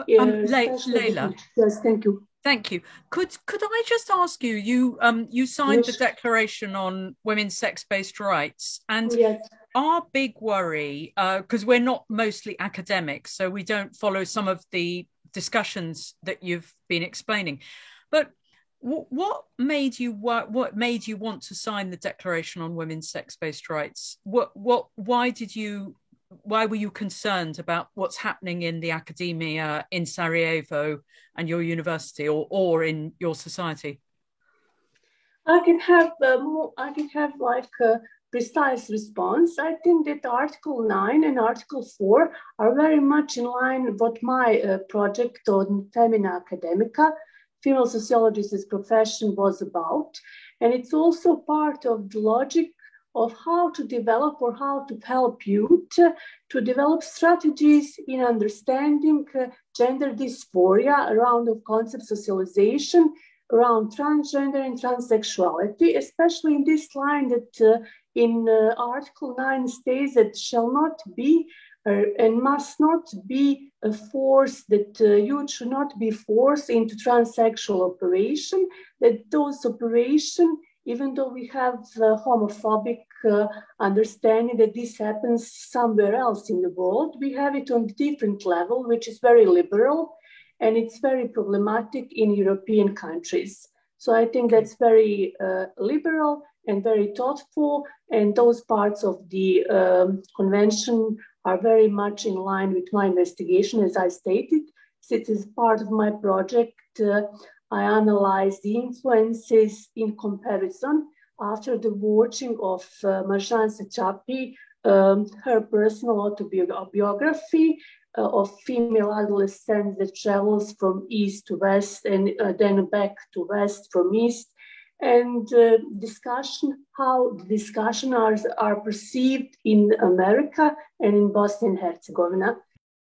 Leila. Yes, thank you. Thank you. Could I just ask you? You signed the Declaration on Women's Sex-Based Rights, and yes. Our big worry, because we're not mostly academics, so we don't follow some of the discussions that you've been explaining. But what made you want to sign the Declaration on Women's Sex-Based Rights? Why were you concerned about what's happening in the academia in Sarajevo and your university, or in your society? I can have precise response. I think that Article 9 and Article 4 are very much in line with what my project on Femina Academica, female sociologist as profession, was about. And it's also part of the logic of how to develop or how to help youth to develop strategies in understanding gender dysphoria around the concept socialization, around transgender and transsexuality, especially in this line that in Article 9 states that shall not be and must not be a force, that youth should not be forced into transsexual operation, that those operations, even though we have homophobic understanding that this happens somewhere else in the world, we have it on a different level, which is very liberal, and it's very problematic in European countries. So I think that's very liberal and very thoughtful, and those parts of the convention are very much in line with my investigation, as I stated. Since it's part of my project, I analyzed the influences in comparison after the watching of Marjane Satrapi, her personal autobiography of female adolescents that travels from east to west and then back to west from east, and how discussions are perceived in America and in Bosnia and Herzegovina.